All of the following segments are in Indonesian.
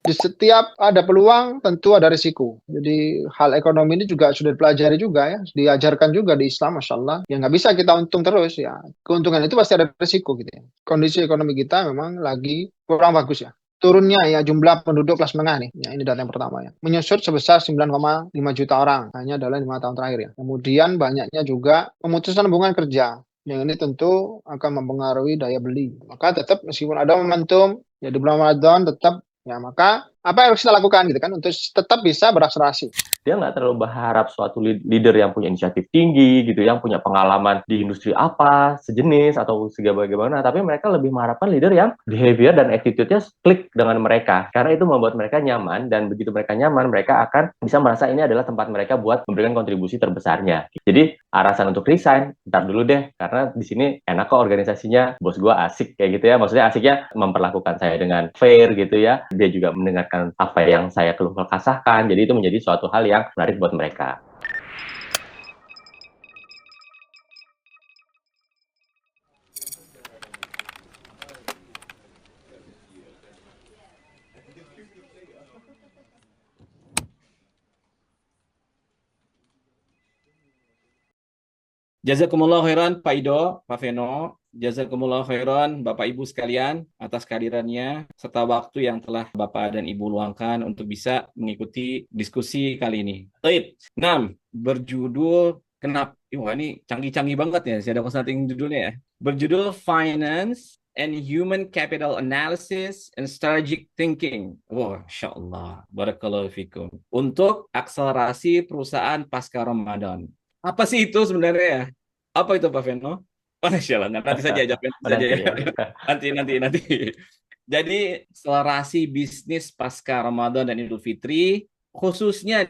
di setiap ada peluang tentu ada risiko. Jadi hal ekonomi ini juga sudah dipelajari juga ya, diajarkan juga di Islam, masya Allah. Ya nggak bisa kita untung terus ya. Keuntungan itu pasti ada risiko gitu ya. Kondisi ekonomi kita memang lagi kurang bagus ya. Turunnya ya jumlah penduduk kelas menengah nih. Ya, ini data yang pertama ya. Menyusut sebesar 9,5 juta orang hanya dalam 5 tahun terakhir ya. Kemudian banyaknya juga pemutusan hubungan kerja. Yang ini tentu akan mempengaruhi daya beli. Maka tetap meskipun ada momentum ya di bulan Ramadan tetap ya maka apa yang harus kita lakukan gitu kan untuk tetap bisa berakselerasi. Dia nggak terlalu berharap suatu leader yang punya inisiatif tinggi gitu, yang punya pengalaman di industri apa, sejenis atau segala bagaimana, tapi mereka lebih mengharapkan leader yang behavior dan attitude-nya klik dengan mereka, karena itu membuat mereka nyaman, dan begitu mereka nyaman, mereka akan bisa merasa ini adalah tempat mereka buat memberikan kontribusi terbesarnya. Jadi alasan untuk resign, ntar dulu deh, karena di sini enak kok organisasinya, bos gua asik kayak gitu ya, maksudnya asiknya memperlakukan saya dengan fair gitu ya, dia juga mendengarkan apa yang saya keluh kesahkan, jadi itu menjadi suatu hal yang menarik buat mereka. Jazakumullah khairan Pak Ido, Pak Veno. Jazakumullah khairan Bapak Ibu sekalian atas kehadirannya serta waktu yang telah Bapak dan Ibu luangkan untuk bisa mengikuti diskusi kali ini. Baik, 6 berjudul kenapa? Wah, ini canggih-canggih banget ya. Saya ada konsulting judulnya ya. Berjudul Finance and Human Capital Analysis and Strategic Thinking. Wah, Insya Allah. Barakallahu fikum. Untuk akselerasi perusahaan pasca Ramadan. Apa sih itu sebenarnya ya? Apa itu Pak Veno? Oh, Masya Allah. Nanti saja aja, nanti saja Nanti ya. ya. Nanti. Jadi, akselerasi bisnis pasca Ramadan dan Idul Fitri, khususnya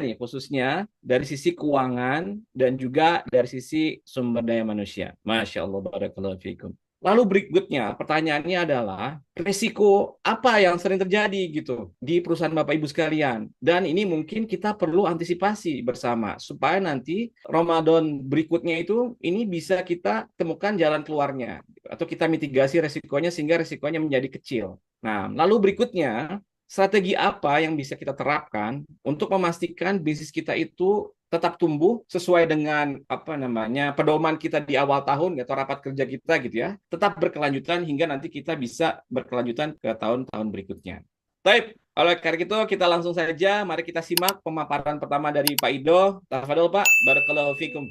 dari sisi keuangan dan juga dari sisi sumber daya manusia. Masya Allah, barakallahu fiikum. Lalu berikutnya, pertanyaannya adalah risiko apa yang sering terjadi gitu di perusahaan Bapak Ibu sekalian. Dan ini mungkin kita perlu antisipasi bersama supaya nanti Ramadan berikutnya itu ini bisa kita temukan jalan keluarnya atau kita mitigasi risikonya sehingga risikonya menjadi kecil. Nah, lalu berikutnya, strategi apa yang bisa kita terapkan untuk memastikan bisnis kita itu tetap tumbuh sesuai dengan apa namanya pedoman kita di awal tahun atau rapat kerja kita gitu ya, tetap berkelanjutan hingga nanti kita bisa berkelanjutan ke tahun-tahun berikutnya. Baik, oleh karena itu kita langsung saja mari kita simak pemaparan pertama dari Pak Ido. Tafadhol Pak, barakallahu fikum.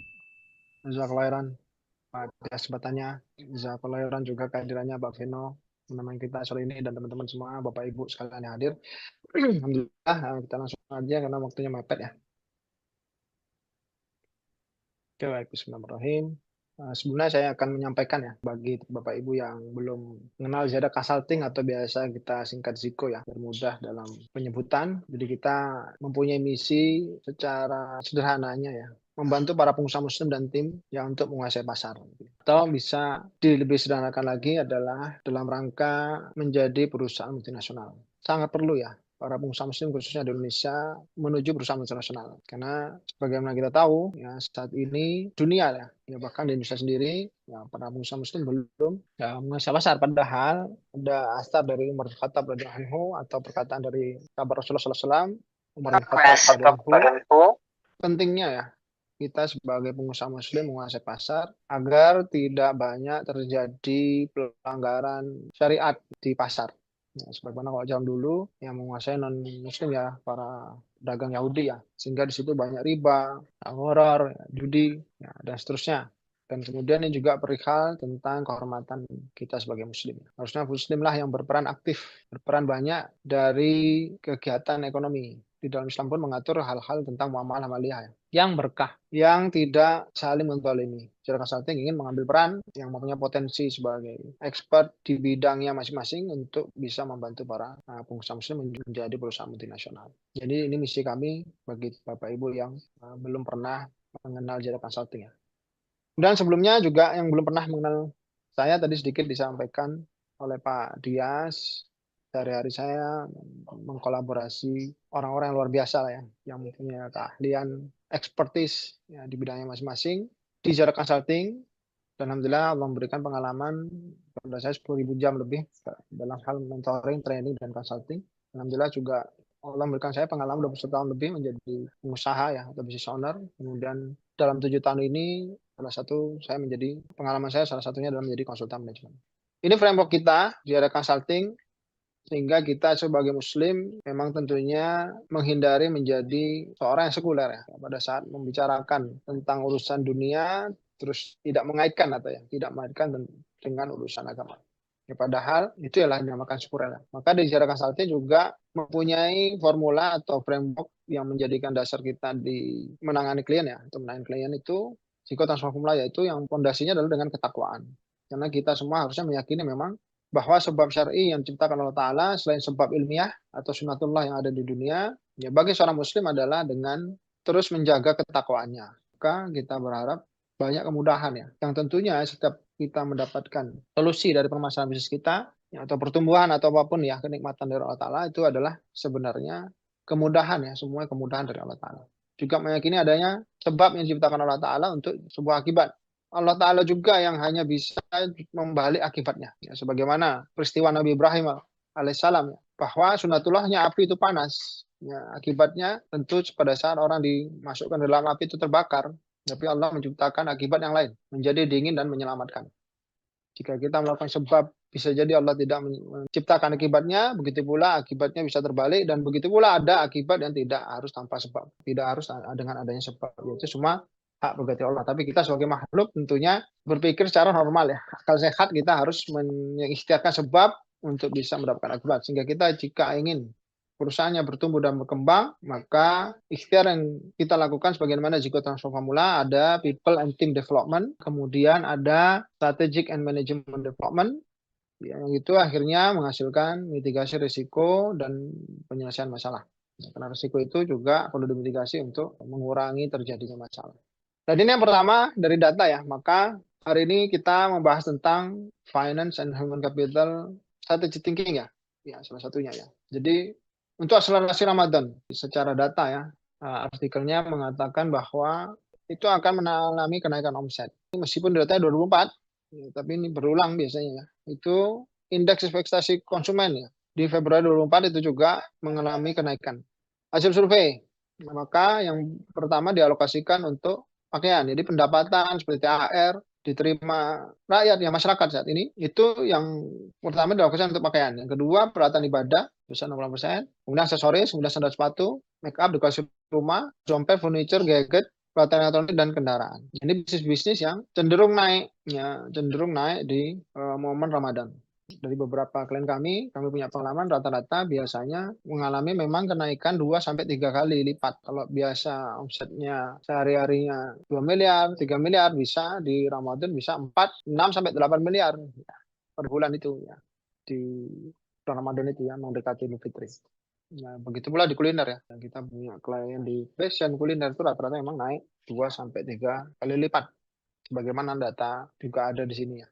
Jazakallahu khairan atas kesempatannya. Jazakallahu khairan juga kehadirannya Pak Vino menemani kita sore ini dan teman-teman semua Bapak Ibu sekalian yang hadir. Alhamdulillah kita langsung aja karena waktunya mepet ya. Oke, baik, bismillahirrahmanirrahim. Sebenarnya saya akan menyampaikan ya bagi Bapak Ibu yang belum mengenal Zada Consulting atau biasa kita singkat Ziko ya, bermudah dalam penyebutan. Jadi kita mempunyai misi secara sederhananya ya, membantu para pengusaha muslim dan tim yang untuk menguasai pasar. Atau bisa lebih sederhanakan lagi adalah dalam rangka menjadi perusahaan multinasional. Sangat perlu ya para pengusaha muslim khususnya di Indonesia menuju perusahaan internasional. Karena sebagaimana kita tahu ya saat ini dunia ya bahkan di Indonesia sendiri ya para pengusaha muslim belum ya menguasai pasar, padahal ada asar dari Umar bin Khattab radhiyallahu anhu atau perkataan dari kabar Rasulullah SAW Umar bin Khattab radhiyallahu anhu, pentingnya ya kita sebagai pengusaha muslim menguasai pasar agar tidak banyak terjadi pelanggaran syariat di pasar. Ya, sebagaimana kalau zaman dulu yang menguasai non muslim ya para dagang Yahudi ya, sehingga di situ banyak riba, horor, ya, judi, ya, dan seterusnya. Dan kemudian ini juga perihal tentang kehormatan kita sebagai muslim. Harusnya muslim lah yang berperan aktif, berperan banyak dari kegiatan ekonomi. Di dalam Islam pun mengatur hal-hal tentang muamalah amaliyah ya, yang berkah, yang tidak saling menzalimi. Secara Consulting ingin mengambil peran yang mempunyai potensi sebagai expert di bidangnya masing-masing untuk bisa membantu para pengusaha muslim menjadi perusahaan multinasional. Jadi ini misi kami bagi Bapak Ibu yang belum pernah mengenal Jada Consulting ya. Dan sebelumnya juga yang belum pernah mengenal saya tadi sedikit disampaikan oleh Pak Dias. Sehari-hari saya mengkolaborasi orang-orang yang luar biasa lah ya, yang mempunyai keahlian, expertise ya, di bidangnya masing-masing di Zara Consulting. Dan Alhamdulillah Allah memberikan pengalaman kepada saya 10.000 jam lebih dalam hal mentoring, training, dan consulting. Alhamdulillah juga Allah memberikan saya pengalaman 21 tahun lebih menjadi pengusaha ya atau business owner. Kemudian dalam 7 tahun ini pengalaman saya salah satunya adalah menjadi konsultan manajemen. Ini framework kita di area consulting, sehingga kita sebagai muslim memang tentunya menghindari menjadi seorang yang sekuler ya. Pada saat membicarakan tentang urusan dunia, terus tidak mengaitkan dengan urusan agama. Ya, padahal itu ialah dinamakan sekuler. Maka di Jara Consulting juga mempunyai formula atau framework yang menjadikan dasar kita di menangani klien ya. Untuk menangani klien itu psikotransformasi formula, yaitu yang fondasinya adalah dengan ketakwaan. Karena kita semua harusnya meyakini memang bahwa sebab syar'i yang diciptakan Allah Ta'ala selain sebab ilmiah atau sunatullah yang ada di dunia, ya bagi seorang muslim adalah dengan terus menjaga ketakwaannya. Maka kita berharap banyak kemudahan ya. Yang tentunya setiap kita mendapatkan solusi dari permasalahan bisnis kita, ya, atau pertumbuhan atau apapun ya, kenikmatan dari Allah Ta'ala itu adalah sebenarnya kemudahan ya, semua kemudahan dari Allah Ta'ala. Juga meyakini adanya sebab yang diciptakan Allah Ta'ala untuk sebuah akibat. Allah Ta'ala juga yang hanya bisa membalik akibatnya. Ya, sebagaimana peristiwa Nabi Ibrahim alaihissalam, ya, bahwa sunatullahnya api itu panas. Ya, akibatnya tentu pada saat orang dimasukkan dalam api itu terbakar. Tapi Allah menciptakan akibat yang lain, menjadi dingin dan menyelamatkan. Jika kita melakukan sebab, bisa jadi Allah tidak menciptakan akibatnya, begitu pula akibatnya bisa terbalik, dan begitu pula ada akibat yang tidak harus tanpa sebab. Tidak harus dengan adanya sebab. Itu semua hak prerogatif Allah. Tapi kita sebagai makhluk tentunya berpikir secara normal ya. Akal sehat kita harus mengikhtiarkan sebab untuk bisa mendapatkan akibat. Sehingga kita jika ingin perusahaannya bertumbuh dan berkembang, maka ikhtiar yang kita lakukan sebagaimana Zico Transform Formula, ada people and team development, kemudian ada strategic and management development, yang itu akhirnya menghasilkan mitigasi risiko dan penyelesaian masalah. Karena risiko itu juga perlu dimitigasi untuk mengurangi terjadinya masalah. Dan ini yang pertama dari data ya, maka hari ini kita membahas tentang finance and human capital strategy thinking ya, salah satunya ya. Jadi untuk akselerasi Ramadan, secara data ya, artikelnya mengatakan bahwa itu akan mengalami kenaikan omset. Meskipun datanya 2004, ya, tapi ini berulang biasanya ya. Itu indeks ekspektasi konsumen ya. Di Februari 2004 itu juga mengalami kenaikan. Hasil survei, maka yang pertama dialokasikan untuk pakaian. Jadi pendapatan seperti THR, diterima rakyat ya, masyarakat saat ini, itu yang pertama dialokasikan untuk pakaian. Yang kedua peralatan ibadah besar 60%, kemudian aksesoris, kemudian sandal sepatu, make up, dekorasi rumah, dompet, furniture, gadget, peralatan elektronik, dan kendaraan. Ini bisnis-bisnis yang cenderung naik di momen Ramadan. Dari beberapa klien kami punya pengalaman rata-rata biasanya mengalami memang kenaikan 2-3 kali lipat. Kalau biasa omsetnya sehari-harinya 2 miliar, 3 miliar, bisa di Ramadan bisa 4, 6-8 miliar ya, per bulan itu ya. Di bulan Ramadan itu ya, mendekati Idul Fitri. Nah, begitu pula di kuliner ya. Kita punya klien di fashion kuliner itu rata-rata memang naik 2-3 kali lipat. Sebagaimana data juga ada di sini ya.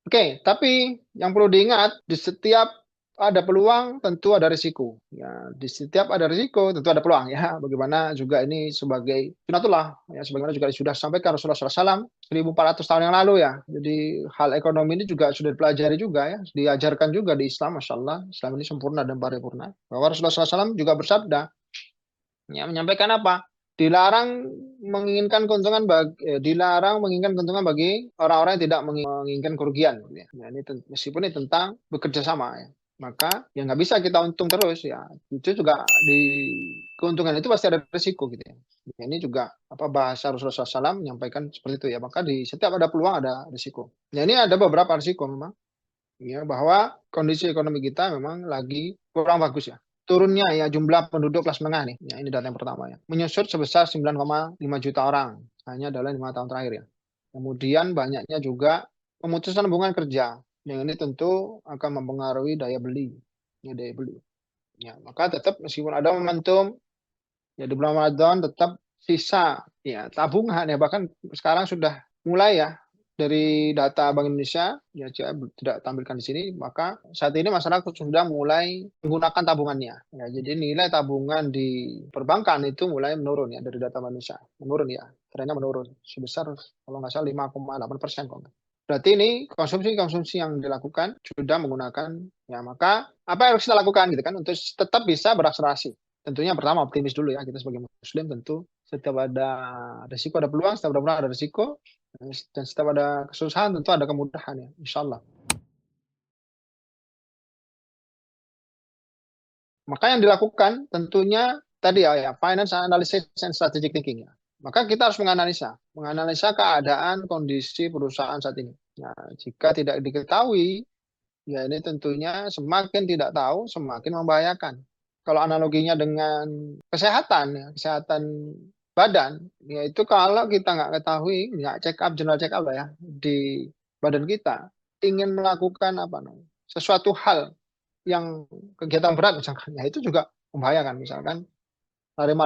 Oke, tapi yang perlu diingat, di setiap ada peluang tentu ada risiko. Ya, di setiap ada risiko tentu ada peluang ya. Bagaimana juga ini sebagai sunatullah ya, sebagaimana juga sudah disampaikan Rasulullah SAW 1400 tahun yang lalu ya. Jadi hal ekonomi ini juga sudah dipelajari juga ya, diajarkan juga di Islam, Masya Allah. Islam ini sempurna dan paripurna. Bahwa Rasulullah SAW juga bersabda, ya, menyampaikan apa? Dilarang menginginkan keuntungan bagi orang-orang yang tidak menginginkan kerugian. Ya, ini meskipun ini tentang bekerja sama ya. Maka ya nggak bisa kita untung terus ya. Itu juga di keuntungan itu pasti ada risiko gitu ya. Ini juga bahasa Rasulullah SAW menyampaikan seperti itu ya. Maka di setiap ada peluang ada risiko. Ya, ini ada beberapa risiko memang. Ya, bahwa kondisi ekonomi kita memang lagi kurang bagus ya. Turunnya ya jumlah penduduk kelas menengah nih. Ya, ini data yang pertama ya. Menyusut sebesar 9,5 juta orang hanya dalam 5 tahun terakhir ya. Kemudian banyaknya juga pemutusan hubungan kerja. Yang ini tentu akan mempengaruhi daya beli. Ya, daya beli. Ya, maka tetap meskipun ada momentum ya di bulan Ramadan tetap sisa ya tabungan ya, bahkan sekarang sudah mulai ya. Dari data Bank Indonesia, ya tidak tampilkan di sini, maka saat ini masyarakat sudah mulai menggunakan tabungannya. Ya, jadi nilai tabungan di perbankan itu mulai menurun ya dari data Bank Indonesia. Menurun ya, trennya menurun. Sebesar kalau nggak salah 5,8%. Berarti ini konsumsi yang dilakukan sudah menggunakan, ya maka apa yang harus kita lakukan gitu kan untuk tetap bisa berakselerasi. Tentunya pertama optimis dulu ya, kita sebagai muslim tentu setiap ada risiko ada peluang, setiap ada peluang ada risiko, dan setiap ada kesusahan tentu ada kemudahan ya, insya Allah. Maka yang dilakukan tentunya tadi ya finance analysis and strategic thinking ya. Maka kita harus menganalisa keadaan kondisi perusahaan saat ini. Nah, jika tidak diketahui, ya ini tentunya semakin tidak tahu, semakin membahayakan. Kalau analoginya dengan kesehatan, ya, kesehatan badan, yaitu kalau kita nggak ketahui, nggak general check up lah ya, di badan kita, ingin melakukan sesuatu hal yang kegiatan berat misalkan, ya itu juga membahayakan. Misalkan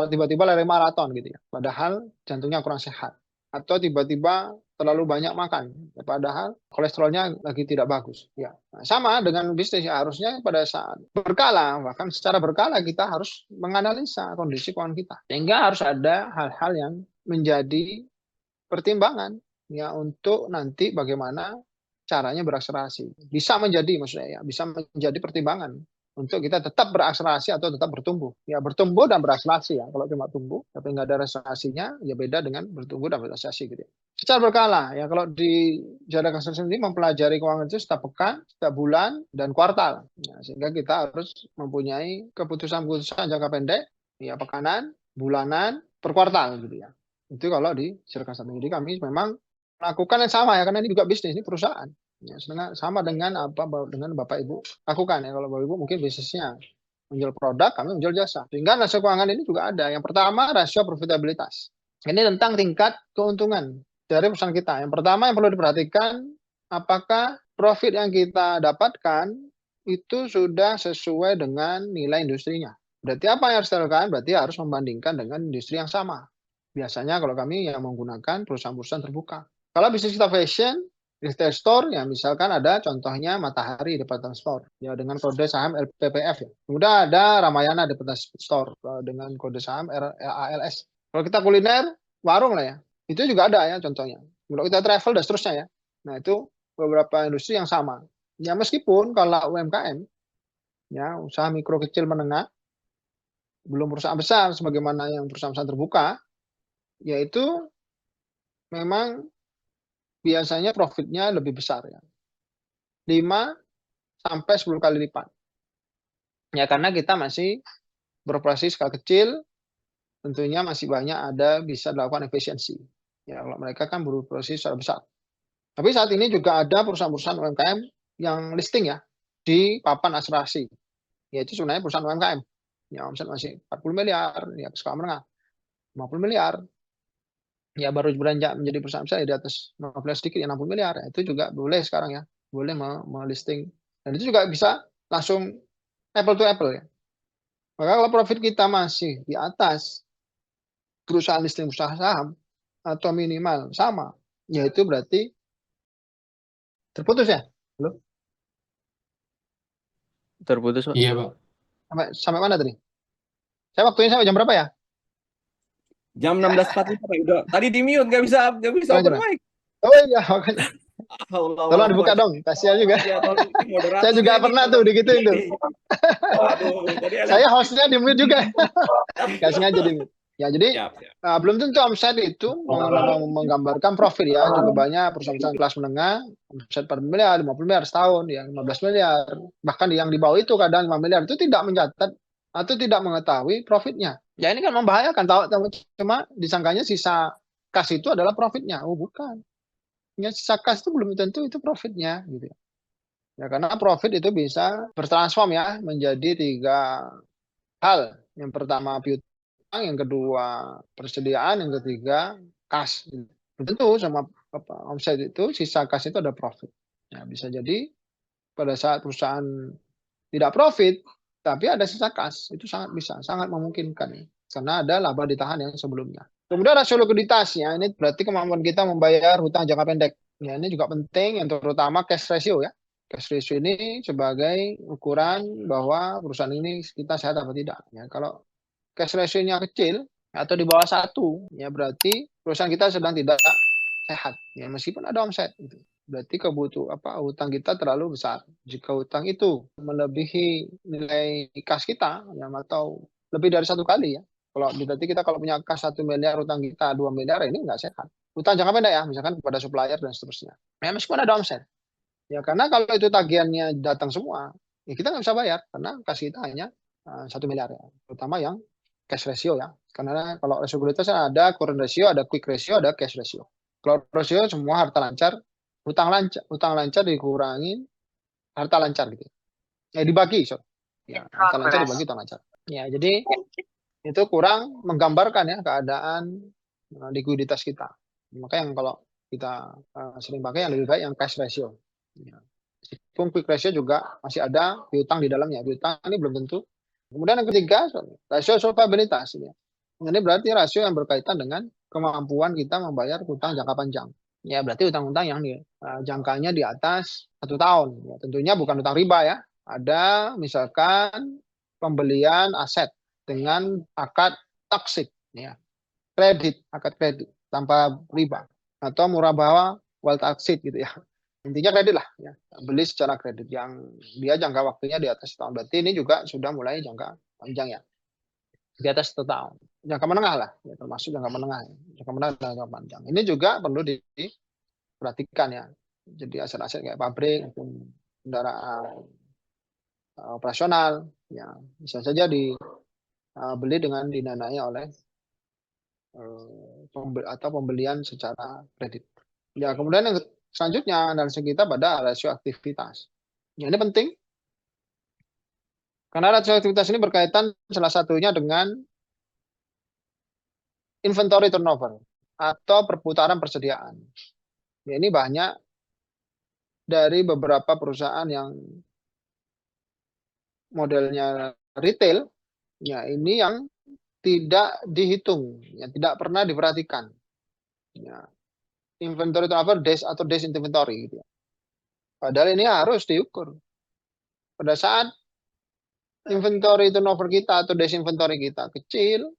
tiba-tiba lari maraton gitu ya, padahal jantungnya kurang sehat, atau tiba-tiba terlalu banyak makan, ya, padahal kolesterolnya lagi tidak bagus. Ya, nah, sama dengan bisnis ya, harusnya pada saat berkala, bahkan secara berkala kita harus menganalisa kondisi keuangan kita, sehingga harus ada hal-hal yang menjadi pertimbangan ya untuk nanti bagaimana caranya berakselerasi. Bisa menjadi maksudnya ya, bisa menjadi pertimbangan untuk kita tetap berakselerasi atau tetap bertumbuh. Ya bertumbuh dan berakselerasi ya. Kalau cuma tumbuh tapi nggak ada akselerasinya, ya beda dengan bertumbuh dan berakselerasi gitu ya. Secara berkala ya, kalau di Jada Kasar sendiri mempelajari keuangan itu setiap pekan, setiap bulan, dan kuartal. Ya, sehingga kita harus mempunyai keputusan-keputusan jangka pendek, ya pekanan, bulanan, per kuartal gitu ya. Itu kalau di Jada Kasar. Jadi kami memang melakukan yang sama ya, karena ini juga bisnis, ini perusahaan. Ya, sama dengan Bapak Ibu lakukan ya. Kalau Bapak Ibu mungkin bisnisnya menjual produk, kami menjual jasa. Sehingga rasio keuangan ini juga ada. Yang pertama rasio profitabilitas. Ini tentang tingkat keuntungan dari perusahaan kita. Yang pertama yang perlu diperhatikan, apakah profit yang kita dapatkan itu sudah sesuai dengan nilai industrinya. Berarti apa yang harus dilakukan? Berarti harus membandingkan dengan industri yang sama. Biasanya kalau kami yang menggunakan perusahaan-perusahaan terbuka. Kalau bisnis kita fashion, retail store ya, misalkan ada contohnya Matahari Department Store ya dengan kode saham LPPF ya. Kemudian ada Ramayana Department Store dengan kode saham RALS. Kalau kita kuliner, warung lah ya. Itu juga ada ya contohnya. Kalau kita travel dan seterusnya ya. Nah, itu beberapa industri yang sama. Ya meskipun kalau UMKM ya, usaha mikro kecil menengah, belum perusahaan besar sebagaimana yang perusahaan-perusahaan terbuka, yaitu memang biasanya profitnya lebih besar ya. 5 sampai 10 kali lipat. Ya karena kita masih beroperasi skala kecil, tentunya masih banyak ada bisa dilakukan efisiensi. Ya kalau mereka kan beroperasi secara besar. Tapi saat ini juga ada perusahaan-perusahaan UMKM yang listing ya di papan asuransi. Yaitu sebenarnya perusahaan UMKM. Ya omset masih 40 miliar, ya skala menengah 50 miliar. Ya baru beranjak menjadi perusahaan besar ya di atas 15 sedikit ya 60 miliar. Ya, itu juga boleh sekarang ya. Boleh melisting. Dan itu juga bisa langsung apple to apple ya. Maka kalau profit kita masih di atas perusahaan listing perusahaan saham atau minimal sama, ya itu berarti terputus ya. Halo? Terputus, Pak. Iya, Pak. Sampai mana tadi? Saya waktunya sampai jam berapa ya? Jam 16.45 Pak. Udah tadi di mute nggak bisa open mic. Oh iya, makanya. Tolong dibuka dong, kasihan juga. Ya, saya juga pernah tuh digituin tuh. Saya hostnya di mute juga. Gak sengaja di mute. Ya jadi belum tentu omset itu menggambarkan profit ya. Juga banyak perusahaan-perusahaan kelas menengah omset 4 miliar, 50 miliar setahun, ya 15 miliar. Bahkan yang di bawah itu kadang 5 miliar itu tidak mencatat atau tidak mengetahui profitnya. Ya ini kan membahayakan. Cuma disangkanya sisa kas itu adalah profitnya. Oh bukan. Ya, sisa kas itu belum tentu itu profitnya gitu ya. Ya karena profit itu bisa bertransform ya menjadi 3 hal. Yang pertama piutang, yang kedua persediaan, yang ketiga kas. Tentu sama omset itu sisa kas itu ada profit. Ya, bisa jadi pada saat perusahaan tidak profit tapi ada sisa kas, itu sangat bisa, sangat memungkinkan ya. Karena ada laba ditahan yang sebelumnya. Kemudian rasio likuiditas ya, ini berarti kemampuan kita membayar hutang jangka pendek. Ya, ini juga penting yang terutama cash ratio ya. Cash ratio ini sebagai ukuran bahwa perusahaan ini kita sehat atau tidak. Ya, kalau cash ratio-nya kecil atau di bawah 1, ya berarti perusahaan kita sedang tidak sehat. Ya, meskipun ada omset. Gitu. berarti hutang kita terlalu besar. Jika hutang itu melebihi nilai kas kita, ya, atau lebih dari 1 kali ya. Berarti kita kalau punya kas 1 miliar, hutang kita 2 miliar, ini nggak sehat. Hutang jangka pendek ya, misalkan kepada supplier dan seterusnya. Ya, meskipun ada omset. Ya, karena kalau itu tagihannya datang semua, ya kita nggak bisa bayar karena kas kita hanya 1 miliar ya. Terutama yang cash ratio ya. Karena kalau rasio likuiditas ada current ratio, ada quick ratio, ada cash ratio. Kalau ratio semua harta lancar, hutang lancar dikurangi harta lancar gitu. Ya dibagi, ya, harta lancar dibagi hutang lancar. Ya, jadi itu kurang menggambarkan ya keadaan likuiditas kita. Maka yang kalau kita sering pakai yang lebih baik yang cash ratio. Ya. Meskipun quick ratio juga masih ada piutang di dalamnya. Piutang ini belum tentu. Kemudian yang ketiga, rasio solvabilitas. Ini berarti rasio yang berkaitan dengan kemampuan kita membayar hutang jangka panjang. Ya, berarti hutang-hutang yang jangkanya di atas 1 tahun. Ya, tentunya bukan hutang riba ya. Ada misalkan pembelian aset dengan akad taksik, ya, akad kredit tanpa riba, atau murabahah wal taksid gitu ya. Intinya kredit lah, ya, beli secara kredit yang dia jangka waktunya di atas 1 tahun. Berarti ini juga sudah mulai jangka panjang ya, di atas 1 tahun. Jangka menengah lah, ya, termasuk jangka menengah, jangka menengah dan jangka panjang. Ini juga perlu diperhatikan ya. Jadi aset-aset kayak pabrik, kendaraan operasional, ya bisa saja dibeli dengan didanai oleh atau pembelian secara kredit. Ya, kemudian yang selanjutnya analisis kita pada rasio aktivitas. Ya, ini penting karena rasio aktivitas ini berkaitan salah satunya dengan inventory turnover atau perputaran persediaan. Ya, ini banyak dari beberapa perusahaan yang modelnya retail, ya ini yang tidak dihitung, ya tidak pernah diperhatikan. Ya, inventory turnover days atau days inventory gitu ya. Padahal ini harus diukur. Pada saat inventory turnover kita atau days inventory kita kecil,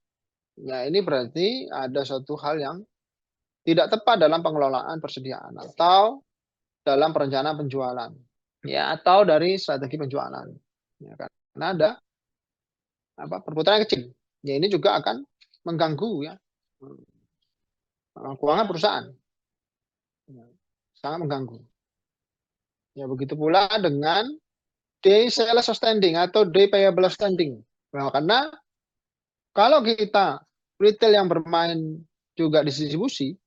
ya ini berarti ada suatu hal yang tidak tepat dalam pengelolaan persediaan atau dalam perencanaan penjualan, ya, atau dari strategi penjualan. Ya, karena ada perputaran yang kecil. Ya, ini juga akan mengganggu ya keuangan perusahaan. Ya, sangat mengganggu. Ya, begitu pula dengan day sales outstanding atau day payable outstanding. Nah, karena kalau kita retail yang bermain juga distribusi,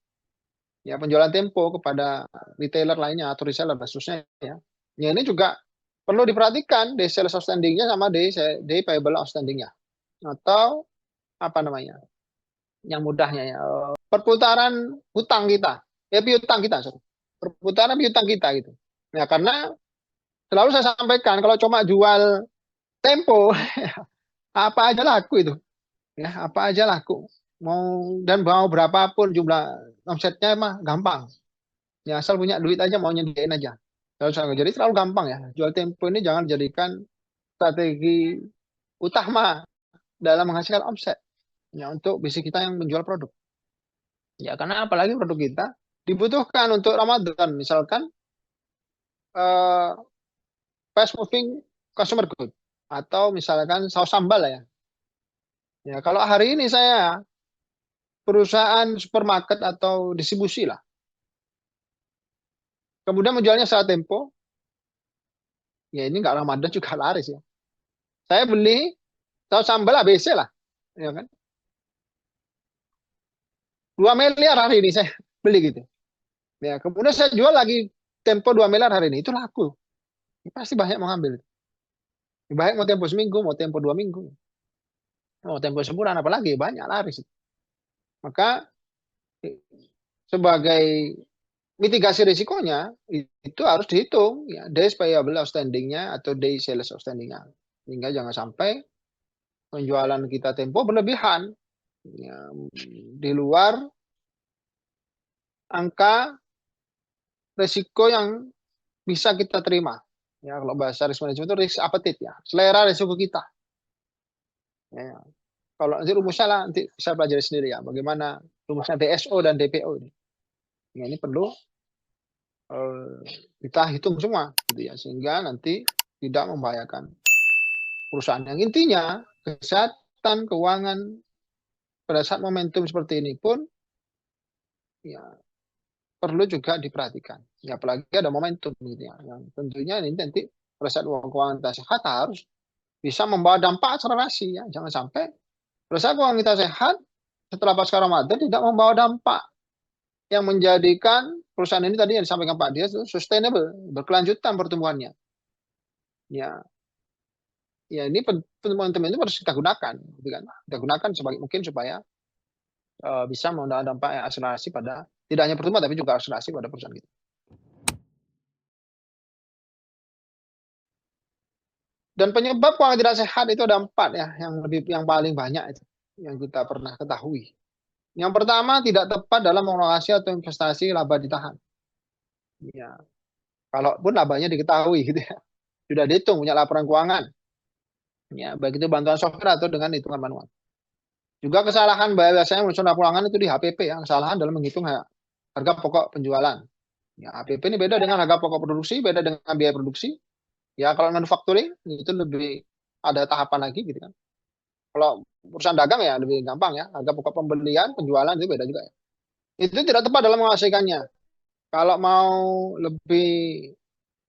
ya penjualan tempo kepada retailer lainnya atau reseller dan seterusnya ya. Ya ini juga perlu diperhatikan day sales outstanding-nya sama day payable outstanding-nya. Atau apa namanya? Yang mudahnya ya, perputaran hutang kita. Ya piutang kita, sorry. Perputaran piutang kita gitu. Ya karena selalu saya sampaikan kalau cuma jual tempo apa aja laku itu. Ya, apa aja laku. Mau berapapun jumlah omsetnya mah gampang. Ya asal punya duit aja mau nyediain aja. Jadi terlalu gampang ya. Jual tempo ini jangan dijadikan strategi utama dalam menghasilkan omset. Ya untuk bisnis kita yang menjual produk. Ya karena apalagi produk kita dibutuhkan untuk Ramadan. Misalkan fast moving consumer good. Atau misalkan saus sambal ya. Ya kalau hari ini saya perusahaan supermarket atau distribusi lah. Kemudian menjualnya secara tempo. Ya ini nggak Ramadan juga laris ya. Saya beli saus sambal ABC lah. Ya kan? 2 miliar hari ini saya beli gitu. Ya, kemudian saya jual lagi tempo 2 miliar hari ini. Itu laku. Ya, pasti banyak mau ngambil. Baik mau tempo seminggu, mau tempo 2 minggu. Mau tempo sebulan, apalagi banyak laris. Maka sebagai mitigasi risikonya itu harus dihitung ya, days payable outstanding-nya atau day sales outstanding-nya. Sehingga jangan sampai penjualan kita tempo berlebihan ya, di luar angka risiko yang bisa kita terima. Ya, kalau bahasa risk management itu risk appetite ya, selera risiko kita. Ya, kalau nanti rumusnya lah nanti bisa pelajari sendiri ya, bagaimana rumusnya DSO dan DPO ini. Ya, ini perlu kita hitung semua gitu ya, sehingga nanti tidak membahayakan perusahaan. Yang intinya kesehatan keuangan pada saat momentum seperti ini pun ya perlu juga diperhatikan. Ya, apalagi ada momentum gitu ya. Yang tentunya ini nanti pada saat keuangan kita sehat harus bisa membawa dampak akselerasi ya. Jangan sampai pada saat keuangan kita sehat setelah pasca Ramadan tidak membawa dampak yang menjadikan perusahaan ini tadi yang disampaikan Pak Dias itu sustainable, berkelanjutan pertumbuhannya. Ya, ya ini momentum ini harus kita gunakan, gitu kan? Kita gunakan sebagai mungkin supaya bisa membawa dampak yang akselerasi pada tidak hanya pertumbuhan tapi juga akselerasi pada perusahaan kita. Dan penyebab keuangan tidak sehat itu ada 4 ya, yang paling banyak itu yang kita pernah ketahui. Yang pertama, tidak tepat dalam mengalokasi atau investasi laba ditahan. Ya, kalaupun labanya diketahui gitu ya, sudah dihitung punya laporan keuangan. Ya, baik itu bantuan software atau dengan hitungan manual. Juga kesalahan biasanya muncul keuangan itu di HPP ya, kesalahan dalam menghitung harga pokok penjualan. Ya, HPP ini beda dengan harga pokok produksi, beda dengan biaya produksi. Ya, kalau manufacturing itu lebih ada tahapan lagi gitu kan. Kalau perusahaan dagang ya lebih gampang ya, harga pokok pembelian, penjualan itu beda juga ya. Itu tidak tepat dalam mengalokasikannya. Kalau mau lebih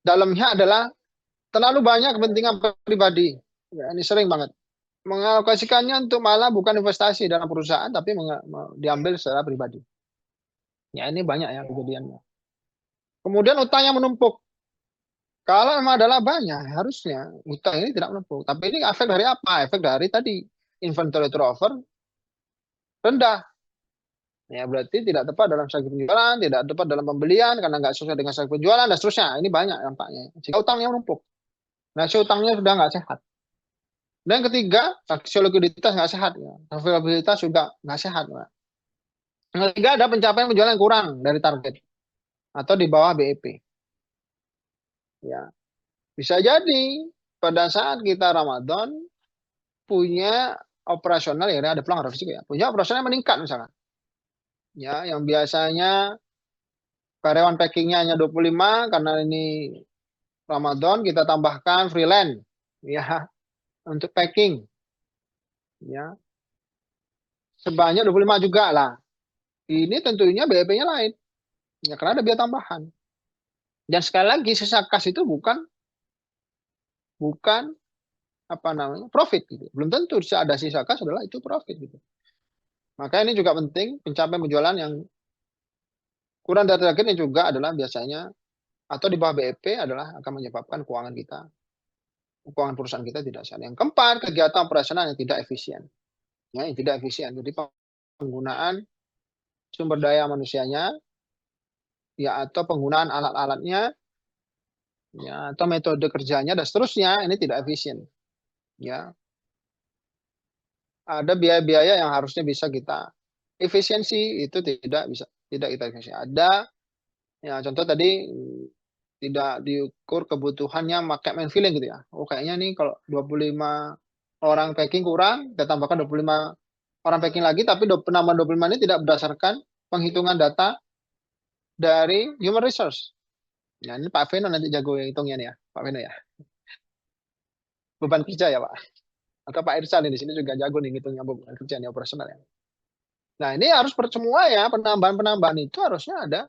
dalamnya adalah terlalu banyak kepentingan pribadi. Ya, ini sering banget. Mengalokasikannya untuk malah bukan investasi dalam perusahaan, tapi diambil secara pribadi. Ya, ini banyak ya kejadiannya. Kemudian utangnya menumpuk. Kalau memang adalah banyak, harusnya utang ini tidak menumpuk. Tapi ini efek dari apa? Efek dari tadi inventory turnover rendah. Ya, berarti tidak tepat dalam strategi penjualan, tidak tepat dalam pembelian karena nggak sesuai dengan strategi penjualan dan seterusnya. Ini banyak dampaknya. Jika utangnya menumpuk, nah utangnya sudah nggak sehat. Dan ketiga, rasio likuiditas nggak sehat. Ya. Availabilitas juga nggak sehat. Nah. Yang ketiga ada pencapaian penjualan yang kurang dari target atau di bawah BEP. Ya, bisa jadi pada saat kita Ramadan punya operasional ya ada pelanggaran risiko ya. Punya operasional meningkat misalkan. Ya, yang biasanya karyawan packingnya hanya 25 karena ini Ramadan kita tambahkan freelance ya untuk packing ya sebanyak 25 juga lah. Ini tentunya BEP-nya lain ya karena ada biaya tambahan. Dan sekali lagi sisa kas itu bukan apa namanya profit gitu. Belum tentu ada sisa kas adalah itu profit gitu. Maka ini juga penting pencapaian penjualan yang kurang dari target ini juga adalah biasanya atau di bawah BEP adalah akan menyebabkan keuangan perusahaan kita tidak sehat. Yang keempat, kegiatan operasional yang tidak efisien. Ya, yang tidak efisien. Jadi penggunaan sumber daya manusianya ya atau penggunaan alat-alatnya ya atau metode kerjanya dan seterusnya ini tidak efisien. Ya. Ada biaya-biaya yang harusnya bisa kita efisiensi itu tidak kita efisiensi. Ada ya contoh tadi tidak diukur kebutuhannya pakai main feeling gitu ya. Oh kayaknya nih kalau 25 orang packing kurang, kita tambahkan 25 orang packing lagi, tapi penambahan 25 ini tidak berdasarkan penghitungan data dari human resource. Nah ini Pak Veno nanti jago hitungnya nih ya, Pak Veno ya. Beban kerja ya Pak. Atau Pak Irsal di sini juga jago nih ngitungnya beban kerja nih operasional ya. Nah ini harus semua ya penambahan-penambahan itu harusnya ada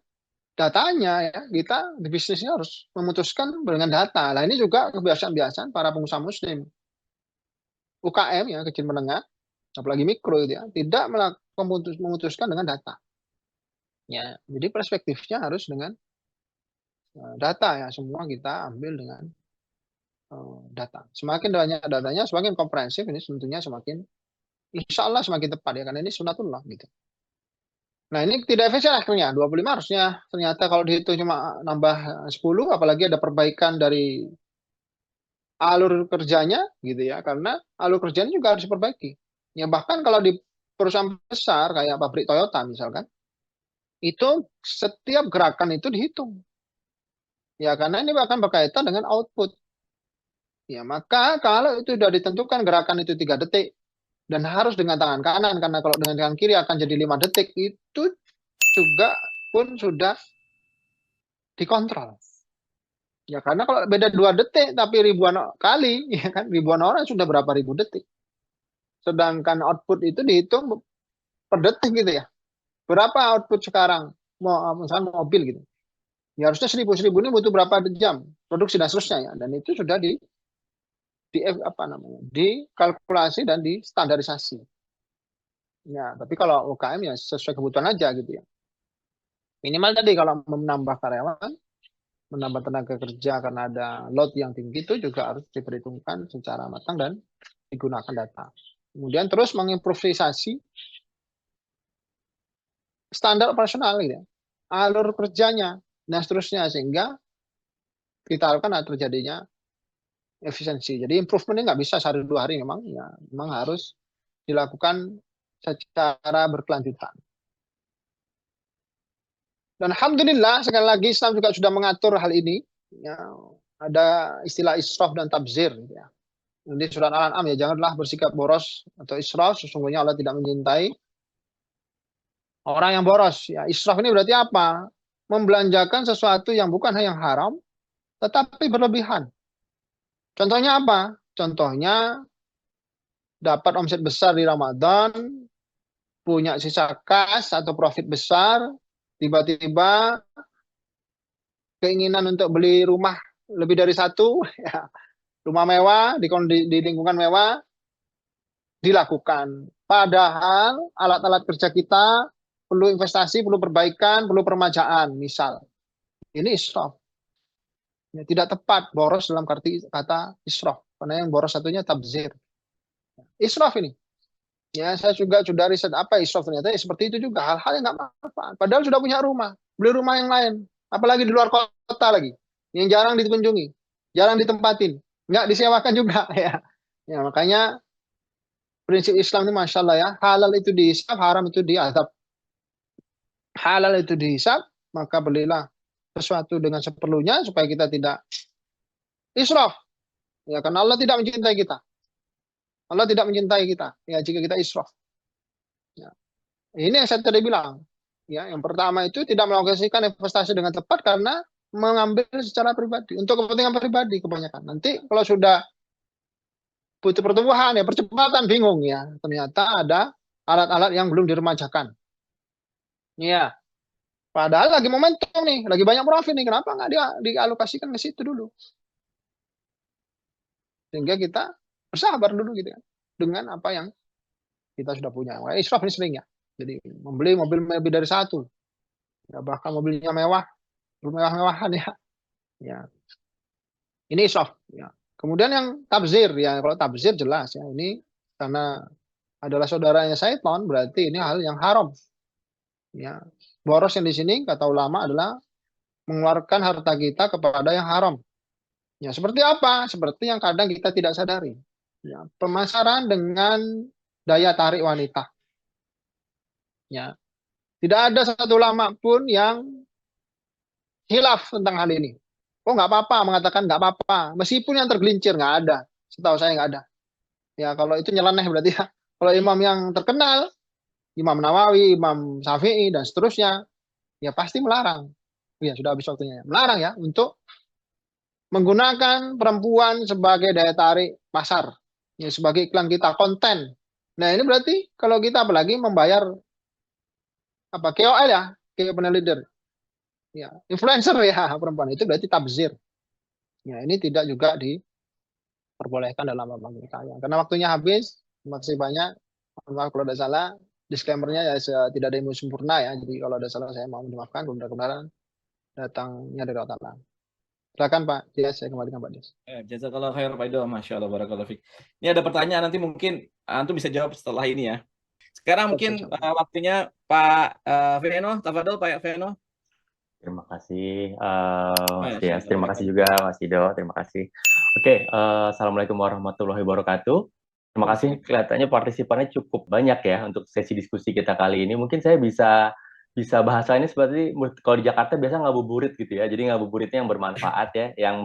datanya ya. Kita di bisnisnya harus memutuskan dengan data. Nah ini juga kebiasaan-kebiasaan para pengusaha muslim. UKM ya kecil menengah, apalagi mikro itu ya, tidak memutuskan dengan data. Ya, jadi perspektifnya harus dengan data ya, semua kita ambil dengan data. Semakin banyak datanya, semakin komprehensif ini tentunya semakin insya Allah semakin tepat ya, karena ini sunatullah gitu. Nah ini tidak efisien akhirnya, 25 harusnya ternyata kalau dihitung cuma nambah 10, apalagi ada perbaikan dari alur kerjanya gitu ya, karena alur kerjanya juga harus diperbaiki. Ya bahkan kalau di perusahaan besar kayak pabrik Toyota misalkan, itu setiap gerakan itu dihitung. Ya karena ini akan berkaitan dengan output. Ya maka kalau itu sudah ditentukan gerakan itu 3 detik dan harus dengan tangan kanan karena kalau dengan tangan kiri akan jadi 5 detik itu juga pun sudah dikontrol. Ya karena kalau beda 2 detik tapi ribuan kali, ya kan ribuan orang sudah berapa ribu detik. Sedangkan output itu dihitung per detik gitu ya. Berapa output sekarang? Mau misalnya mobil gitu. Ya harusnya 1000 ini butuh berapa jam produksi dan seterusnya ya. Dan itu sudah dikalkulasi dan distandarisasi. Ya, tapi kalau UKM ya sesuai kebutuhan aja gitu ya. Minimal tadi kalau menambah karyawan, menambah tenaga kerja karena ada load yang tinggi itu juga harus diperhitungkan secara matang dan digunakan data. Kemudian terus mengimprovisasi standar operasional gitu ya. Alur kerjanya dan seterusnya sehingga kita harapkan ada terjadinya efisiensi. Jadi improvement ini nggak bisa sehari 2 hari memang ya, memang harus dilakukan secara berkelanjutan. Dan alhamdulillah sekali lagi Islam juga sudah mengatur hal ini. Ya, ada istilah israf dan tabzir. Ya. Ini surat Al-An'am ya, janganlah bersikap boros atau israf. Sesungguhnya Allah tidak mencintai orang yang boros. Ya, israf ini berarti apa? Membelanjakan sesuatu yang bukan yang haram, tetapi berlebihan. Contohnya apa? Contohnya dapat omset besar di Ramadan, punya sisa kas atau profit besar, tiba-tiba keinginan untuk beli rumah lebih dari satu, ya, rumah mewah di lingkungan mewah dilakukan. Padahal alat-alat kerja kita perlu investasi, perlu perbaikan, perlu permajaan, misal. Ini israf. Ya, tidak tepat boros dalam kata israf. Karena yang boros satunya tabzir. Israf ini. Ya, saya juga sudah riset apa israf ternyata ya, seperti itu juga hal-hal yang nggak manfaat. Padahal sudah punya rumah, beli rumah yang lain, apalagi di luar kota lagi, yang jarang dikunjungi, jarang ditempatin, nggak disewakan juga ya. Ya makanya prinsip Islam ini masya Allah ya, halal itu dihisab, haram itu diazab. Halal itu dihisab, maka belilah sesuatu dengan seperlunya supaya kita tidak israf. Ya karena Allah tidak mencintai kita. Allah tidak mencintai kita ya jika kita israf. Ya. Ini yang saya tadi bilang. Ya, yang pertama itu tidak mengalokasikan investasi dengan tepat karena mengambil secara pribadi untuk kepentingan pribadi kebanyakan. Nanti kalau sudah butuh pertumbuhan ya percepatan bingung ya. Ternyata ada alat-alat yang belum diremajakan. Ya, padahal lagi momentum nih, lagi banyak profit nih. Kenapa nggak dialokasikan ke situ dulu? Sehingga kita bersabar dulu gitu kan dengan apa yang kita sudah punya. Wah, israf ini sering ya. Jadi membeli mobil lebih dari satu, ya, bahkan mobilnya mewah, mewah-mewahan ya. Ya, ini israf. Ya. Kemudian yang tabzir ya, kalau tabzir jelas ya ini karena adalah saudaranya syaitan berarti ini hal yang haram. Ya, boros yang di sini kata ulama adalah mengeluarkan harta kita kepada yang haram. Ya, seperti apa? Seperti yang kadang kita tidak sadari. Ya, pemasaran dengan daya tarik wanita. Ya, tidak ada satu ulama pun yang hilaf tentang hal ini. Oh nggak apa-apa, mengatakan nggak apa-apa. Meskipun yang tergelincir nggak ada. Setahu saya nggak ada. Ya kalau itu nyeleneh berarti ya. Kalau imam yang terkenal, Imam Nawawi, Imam Syafi'i, dan seterusnya, ya pasti melarang. Ya sudah habis waktunya. Melarang ya untuk menggunakan perempuan sebagai daya tarik pasar. Ya, sebagai iklan kita, konten. Nah ini berarti kalau kita apalagi membayar apa KOL ya, key opinion leader. Ya, influencer ya perempuan itu berarti tabzir. Ya, ini tidak juga diperbolehkan dalam agama kita. Ya. Karena waktunya habis, terima kasih banyak. Maaf kalau ada salah. Disclaimer-nya ya tidak ada yang sempurna ya. Jadi kalau ada salah saya mau memaafkan. Kebenaran datangnya dari Allah Ta'ala. Silakan Pak Dias, saya kembalikan Pak Dias. Jazakallah khair Pak Ido, Masya Allah, barakallahu fiik. Ini ada pertanyaan nanti mungkin Antum bisa jawab setelah ini ya. Sekarang mungkin waktunya Pak Veno, tafadhol Pak Veno. Terima kasih Mas Dias, terima kasih juga Mas Ido, terima kasih. Oke, Assalamualaikum warahmatullahi wabarakatuh. Terima kasih, kelihatannya partisipannya cukup banyak ya untuk sesi diskusi kita kali ini. Mungkin saya bisa bahasanya seperti kalau di Jakarta biasa ngabuburit gitu ya. Jadi ngabuburitnya yang bermanfaat ya, yang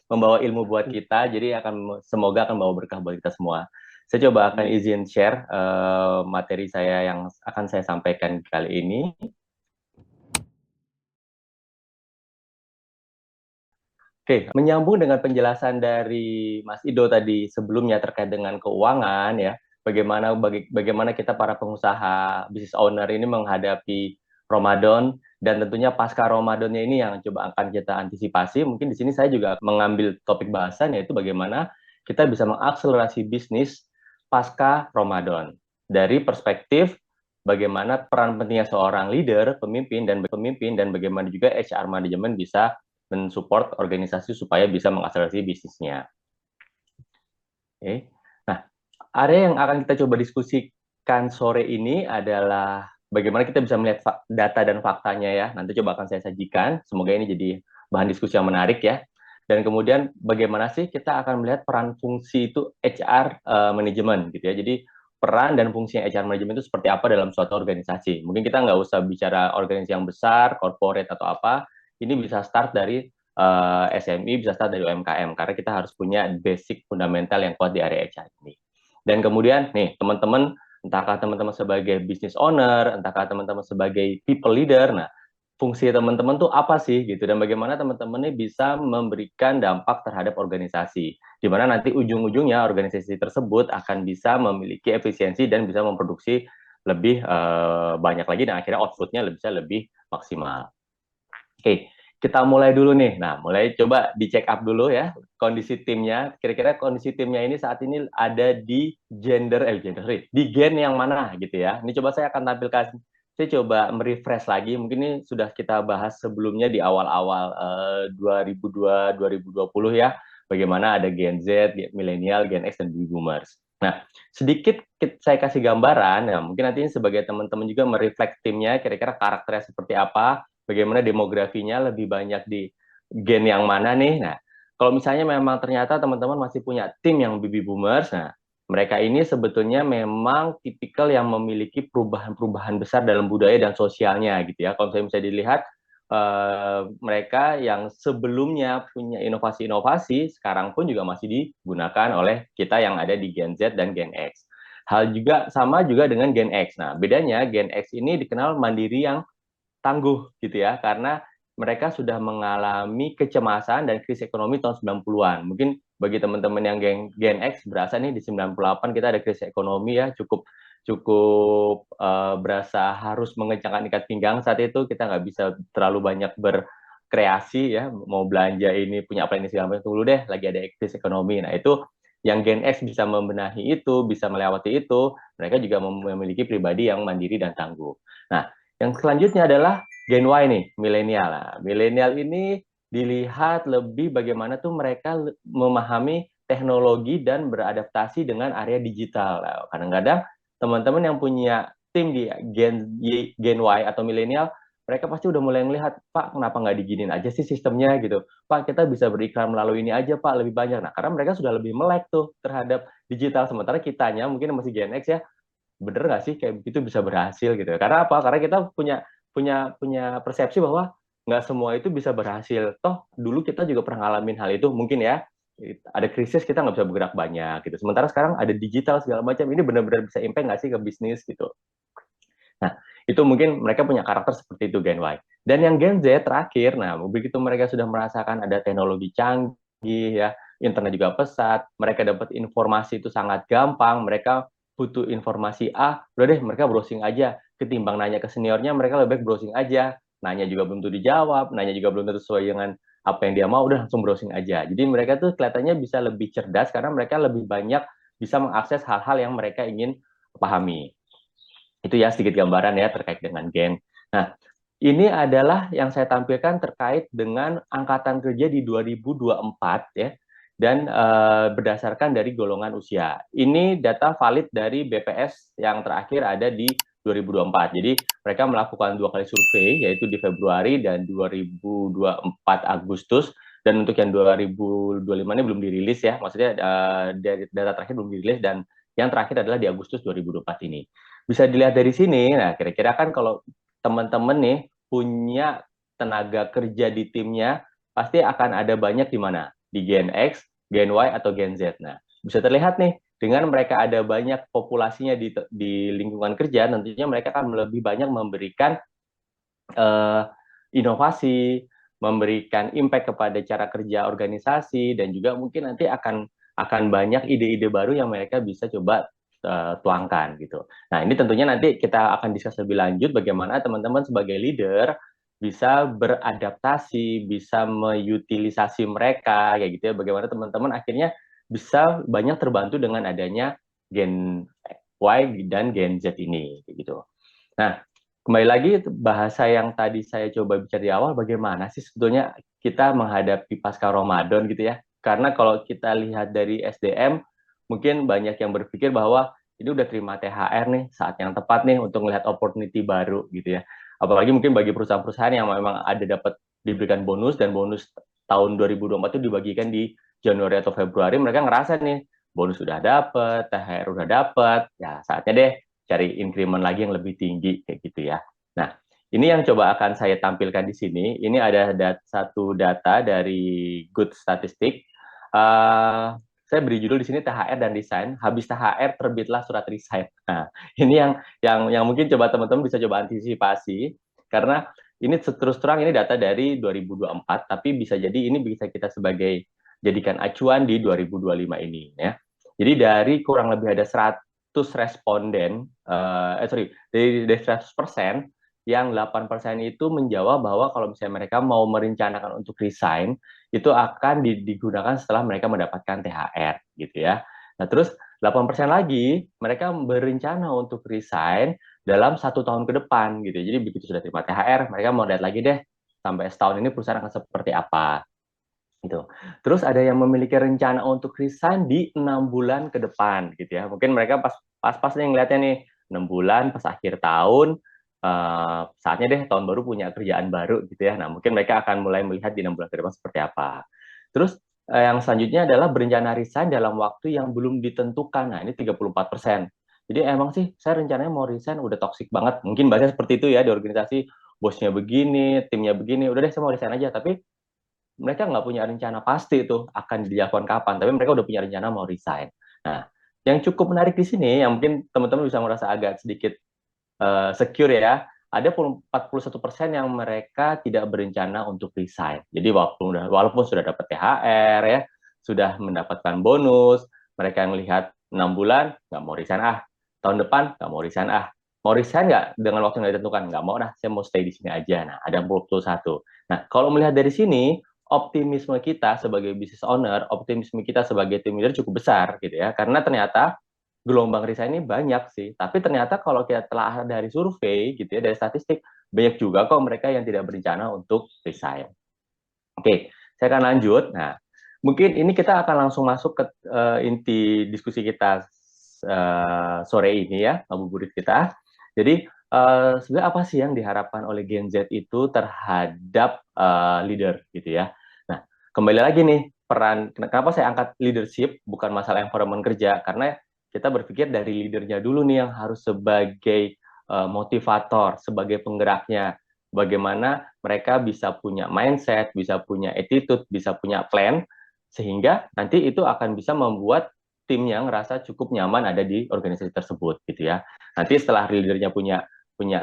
membawa ilmu buat kita. Jadi semoga akan membawa berkah buat kita semua. Saya coba akan izin share materi saya yang akan saya sampaikan kali ini. Oke, menyambung dengan penjelasan dari Mas Ido tadi sebelumnya terkait dengan keuangan ya, bagaimana kita para pengusaha, business owner ini menghadapi Ramadan dan tentunya pasca Ramadannya ini yang coba akan kita antisipasi. Mungkin di sini saya juga mengambil topik bahasan yaitu bagaimana kita bisa mengakselerasi bisnis pasca Ramadan dari perspektif bagaimana peran pentingnya seorang leader, pemimpin dan bagaimana juga HR manajemen bisa mensupport organisasi supaya bisa mengakselerasi bisnisnya. Oke. Nah, area yang akan kita coba diskusikan sore ini adalah bagaimana kita bisa melihat data dan faktanya ya. Nanti coba akan saya sajikan. Semoga ini jadi bahan diskusi yang menarik ya. Dan kemudian bagaimana sih kita akan melihat peran fungsi itu HR manajemen gitu ya. Jadi peran dan fungsi HR manajemen itu seperti apa dalam suatu organisasi. Mungkin kita nggak usah bicara organisasi yang besar, corporate atau apa. Ini bisa start dari SMI, bisa start dari UMKM karena kita harus punya basic fundamental yang kuat di area HR ini. Dan kemudian nih teman-teman, entahkah teman-teman sebagai business owner, entahkah teman-teman sebagai people leader, nah fungsi teman-teman tuh apa sih gitu dan bagaimana teman-teman ini bisa memberikan dampak terhadap organisasi di mana nanti ujung-ujungnya organisasi tersebut akan bisa memiliki efisiensi dan bisa memproduksi lebih banyak lagi dan akhirnya outputnya bisa lebih maksimal. Oke, kita mulai dulu nih. Nah, mulai coba dicek up dulu ya kondisi timnya. Kira-kira kondisi timnya ini saat ini ada di di gen yang mana gitu ya. Ini coba saya akan tampilkan. Saya coba merefresh lagi. Mungkin ini sudah kita bahas sebelumnya di awal-awal 2020 ya. Bagaimana ada Gen Z, milenial, Gen X, dan baby boomers. Nah, sedikit saya kasih gambaran. Ya, mungkin nanti sebagai teman-teman juga merefleks timnya. Kira-kira karakternya seperti apa. Bagaimana demografinya lebih banyak di gen yang mana nih. Nah, kalau misalnya memang ternyata teman-teman masih punya tim yang baby boomers, nah mereka ini sebetulnya memang tipikal yang memiliki perubahan-perubahan besar dalam budaya dan sosialnya gitu ya. Kalau misalnya bisa dilihat mereka yang sebelumnya punya inovasi-inovasi sekarang pun juga masih digunakan oleh kita yang ada di Gen Z dan Gen X. Hal juga sama juga dengan Gen X. Nah, bedanya Gen X ini dikenal mandiri yang tangguh gitu ya karena mereka sudah mengalami kecemasan dan krisis ekonomi tahun 90-an. Mungkin bagi teman-teman yang Gen X berasa nih di 98 kita ada krisis ekonomi ya cukup berasa harus mengencangkan ikat pinggang saat itu kita nggak bisa terlalu banyak berkreasi ya mau belanja ini punya apa ini segala macam dulu deh lagi ada krisis ekonomi. Nah itu yang Gen X bisa membenahi itu, bisa melewati itu, mereka juga memiliki pribadi yang mandiri dan tangguh. Nah, yang selanjutnya adalah Gen Y nih, milenial. Nah, milenial ini dilihat lebih bagaimana tuh mereka memahami teknologi dan beradaptasi dengan area digital. Nah, kadang-kadang teman-teman yang punya tim di Gen Y atau milenial, mereka pasti udah mulai melihat, Pak, kenapa nggak diginin aja sih sistemnya gitu. Pak, kita bisa beriklan melalui ini aja, Pak, lebih banyak. Nah, karena mereka sudah lebih melek tuh terhadap digital. Sementara kitanya mungkin masih Gen X ya, bener nggak sih kayak begitu bisa berhasil gitu karena apa karena kita punya persepsi bahwa nggak semua itu bisa berhasil toh dulu kita juga pernah ngalamin hal itu mungkin ya ada krisis kita nggak bisa bergerak banyak gitu sementara sekarang ada digital segala macam ini benar-benar bisa impact nggak sih ke bisnis gitu. Nah, itu mungkin mereka punya karakter seperti itu Gen Y. Dan yang Gen Z terakhir, nah begitu mereka sudah merasakan ada teknologi canggih ya, internet juga pesat, mereka dapat informasi itu sangat gampang, mereka butuh informasi udah deh mereka browsing aja. Ketimbang nanya ke seniornya, mereka lebih baik browsing aja. Nanya juga belum tentu dijawab, nanya juga belum tentu sesuai dengan apa yang dia mau, udah langsung browsing aja. Jadi mereka tuh kelihatannya bisa lebih cerdas karena mereka lebih banyak bisa mengakses hal-hal yang mereka ingin pahami. Itu ya sedikit gambaran ya terkait dengan gen. Nah, ini adalah yang saya tampilkan terkait dengan angkatan kerja di 2024 ya dan berdasarkan dari golongan usia. Ini data valid dari BPS yang terakhir ada di 2024. Jadi mereka melakukan 2 kali survei yaitu di Februari dan 2024 Agustus dan untuk yang 2025 ini belum dirilis ya. Maksudnya data terakhir belum dirilis dan yang terakhir adalah di Agustus 2024 ini. Bisa dilihat dari sini, nah kira-kira kan kalau teman-teman nih punya tenaga kerja di timnya, pasti akan ada banyak di mana? Di Gen X, Gen Y, atau Gen Z. Nah, bisa terlihat nih, dengan mereka ada banyak populasinya di lingkungan kerja, tentunya mereka akan lebih banyak memberikan inovasi, memberikan impact kepada cara kerja organisasi, dan juga mungkin nanti akan banyak ide-ide baru yang mereka bisa coba tuangkan gitu. Nah, ini tentunya nanti kita akan discuss lebih lanjut bagaimana teman-teman sebagai leader bisa beradaptasi, bisa mengutilisasi mereka kayak gitu ya. Bagaimana teman-teman akhirnya bisa banyak terbantu dengan adanya Gen Y dan Gen Z ini gitu. Nah, kembali lagi bahasa yang tadi saya coba bicara di awal, bagaimana sih sebetulnya kita menghadapi pasca Ramadan gitu ya. Karena kalau kita lihat dari SDM, mungkin banyak yang berpikir bahwa ini udah terima THR nih, saat yang tepat nih untuk melihat opportunity baru gitu ya. Apalagi mungkin bagi perusahaan-perusahaan yang memang ada dapat diberikan bonus, dan bonus tahun 2024 itu dibagikan di Januari atau Februari, mereka ngerasa nih bonus sudah dapat, THR udah dapat, ya saatnya deh cari increment lagi yang lebih tinggi kayak gitu ya. Nah, ini yang coba akan saya tampilkan di sini. Ini ada satu data dari Good Statistic. Saya beri judul di sini THR dan Resign. Habis THR terbitlah surat resign. Nah, ini yang mungkin coba teman-teman bisa coba antisipasi, karena ini terus terang ini data dari 2024, tapi bisa jadi ini bisa kita jadikan acuan di 2025 ini ya. Jadi dari kurang lebih ada 100 responden, dari 100%, yang 8% itu menjawab bahwa kalau misalnya mereka mau merencanakan untuk resign, itu akan digunakan setelah mereka mendapatkan THR, gitu ya. Nah, terus 8% lagi, mereka berencana untuk resign dalam 1 tahun ke depan, gitu. Jadi begitu sudah terima THR, mereka mau lihat lagi deh, sampai setahun ini perusahaan akan seperti apa, gitu. Terus ada yang memiliki rencana untuk resign di 6 bulan ke depan, gitu ya. Mungkin mereka pas nih ngeliatnya nih 6 bulan pas akhir tahun, saatnya deh tahun baru punya kerjaan baru gitu ya. Nah, mungkin mereka akan mulai melihat di 6 bulan ke depan seperti apa. Terus yang selanjutnya adalah berencana resign dalam waktu yang belum ditentukan. Nah, ini 34%. Jadi emang sih saya rencananya mau resign, udah toxic banget. Mungkin bahasanya seperti itu ya di organisasi, bosnya begini, timnya begini, udah deh saya mau resign aja. Tapi mereka nggak punya rencana pasti itu akan dilakukan kapan, tapi mereka udah punya rencana mau resign. Nah, yang cukup menarik di sini, yang mungkin teman-teman bisa merasa agak sedikit secure ya, ada 41% yang mereka tidak berencana untuk resign. Jadi walaupun sudah dapat THR ya, sudah mendapatkan bonus, mereka yang lihat 6 bulan, nggak mau resign tahun depan nggak mau resign mau resign nggak dengan waktu yang ditentukan, nggak mau saya mau stay di sini aja. Nah, ada 41. Nah, kalau melihat dari sini, optimisme kita sebagai business owner, optimisme kita sebagai team leader cukup besar gitu ya, karena ternyata gelombang resign ini banyak sih, tapi ternyata kalau kita telah dari survei gitu ya, dari statistik, banyak juga kok mereka yang tidak berencana untuk resign. Oke, saya akan lanjut. Nah, mungkin ini kita akan langsung masuk ke inti diskusi kita sore ini ya, ngabuburit kita. Jadi sebenarnya apa sih yang diharapkan oleh Gen Z itu terhadap leader gitu ya. Nah, kembali lagi nih, kenapa saya angkat leadership, bukan masalah environment kerja, karena kita berpikir dari leadernya dulu nih yang harus sebagai motivator, sebagai penggeraknya. Bagaimana mereka bisa punya mindset, bisa punya attitude, bisa punya plan, sehingga nanti itu akan bisa membuat timnya ngerasa cukup nyaman ada di organisasi tersebut gitu ya. Nanti setelah leadernya punya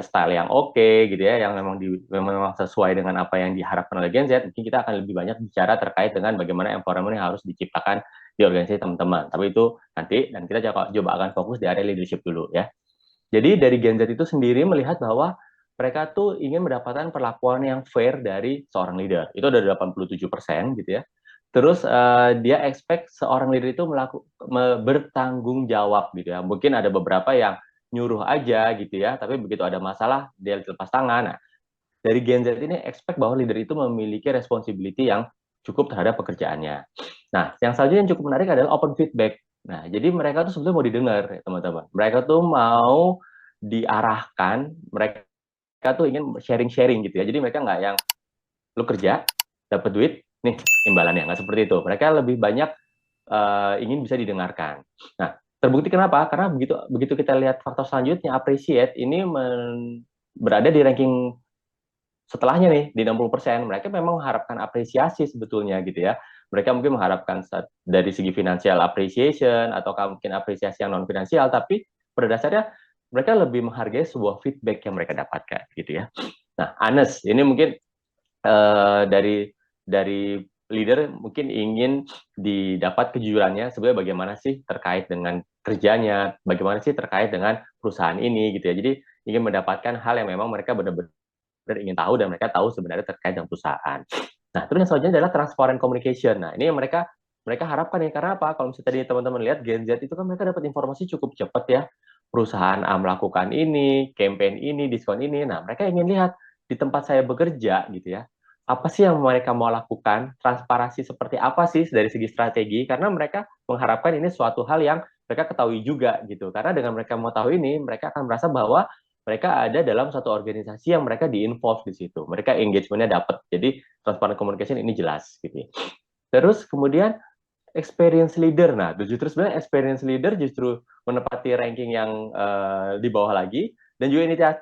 style yang oke gitu ya, yang memang sesuai dengan apa yang diharapkan oleh Gen Z, mungkin kita akan lebih banyak bicara terkait dengan bagaimana environment yang harus diciptakan di organisasi teman-teman. Tapi itu nanti, dan kita coba akan fokus di area leadership dulu ya. Jadi dari Gen Z itu sendiri melihat bahwa mereka tuh ingin mendapatkan perlakuan yang fair dari seorang leader. Itu ada 87% gitu ya. Terus dia expect seorang leader itu bertanggung jawab gitu ya. Mungkin ada beberapa yang nyuruh aja gitu ya, tapi begitu ada masalah dia lepas tangan. Nah, dari Gen Z ini expect bahwa leader itu memiliki responsibility yang cukup terhadap pekerjaannya. Nah, yang selanjutnya yang cukup menarik adalah open feedback. Nah, jadi mereka tuh sebetulnya mau didengar, ya, teman-teman. Mereka tuh mau diarahkan, mereka tuh ingin sharing-sharing gitu ya. Jadi mereka nggak yang lu kerja, dapat duit, nih imbalannya, nggak seperti itu. Mereka lebih banyak ingin bisa didengarkan. Nah, terbukti kenapa? Karena begitu kita lihat faktor selanjutnya, appreciate ini berada di ranking setelahnya nih di 60%. Mereka memang mengharapkan apresiasi sebetulnya gitu ya. Mereka mungkin mengharapkan dari segi financial appreciation atau mungkin apresiasi yang non finansial, tapi pada dasarnya mereka lebih menghargai sebuah feedback yang mereka dapatkan gitu ya. Nah, Anes, ini mungkin dari leader mungkin ingin didapat kejujurannya sebenarnya bagaimana sih terkait dengan kerjanya, bagaimana sih terkait dengan perusahaan ini gitu ya. Jadi ingin mendapatkan hal yang memang mereka benar-benar ingin tahu dan mereka tahu sebenarnya terkait dengan perusahaan. Nah, terus yang selanjutnya adalah transparent communication. Nah, ini yang mereka harapkan ya, karena apa? Kalau misalnya tadi teman-teman lihat Gen Z itu kan mereka dapat informasi cukup cepat ya. Perusahaan A melakukan ini, campaign ini, diskon ini. Nah, mereka ingin lihat di tempat saya bekerja gitu ya. Apa sih yang mereka mau lakukan? Transparansi seperti apa sih dari segi strategi? Karena mereka mengharapkan ini suatu hal yang mereka ketahui juga gitu. Karena dengan mereka mau tahu ini, mereka akan merasa bahwa mereka ada dalam satu organisasi yang mereka di-involve di situ. Mereka engagement-nya dapat. Jadi transparent communication ini jelas gitu. Terus kemudian experience leader. Nah, justru sebenarnya experience leader justru menepati ranking yang di bawah lagi dan juga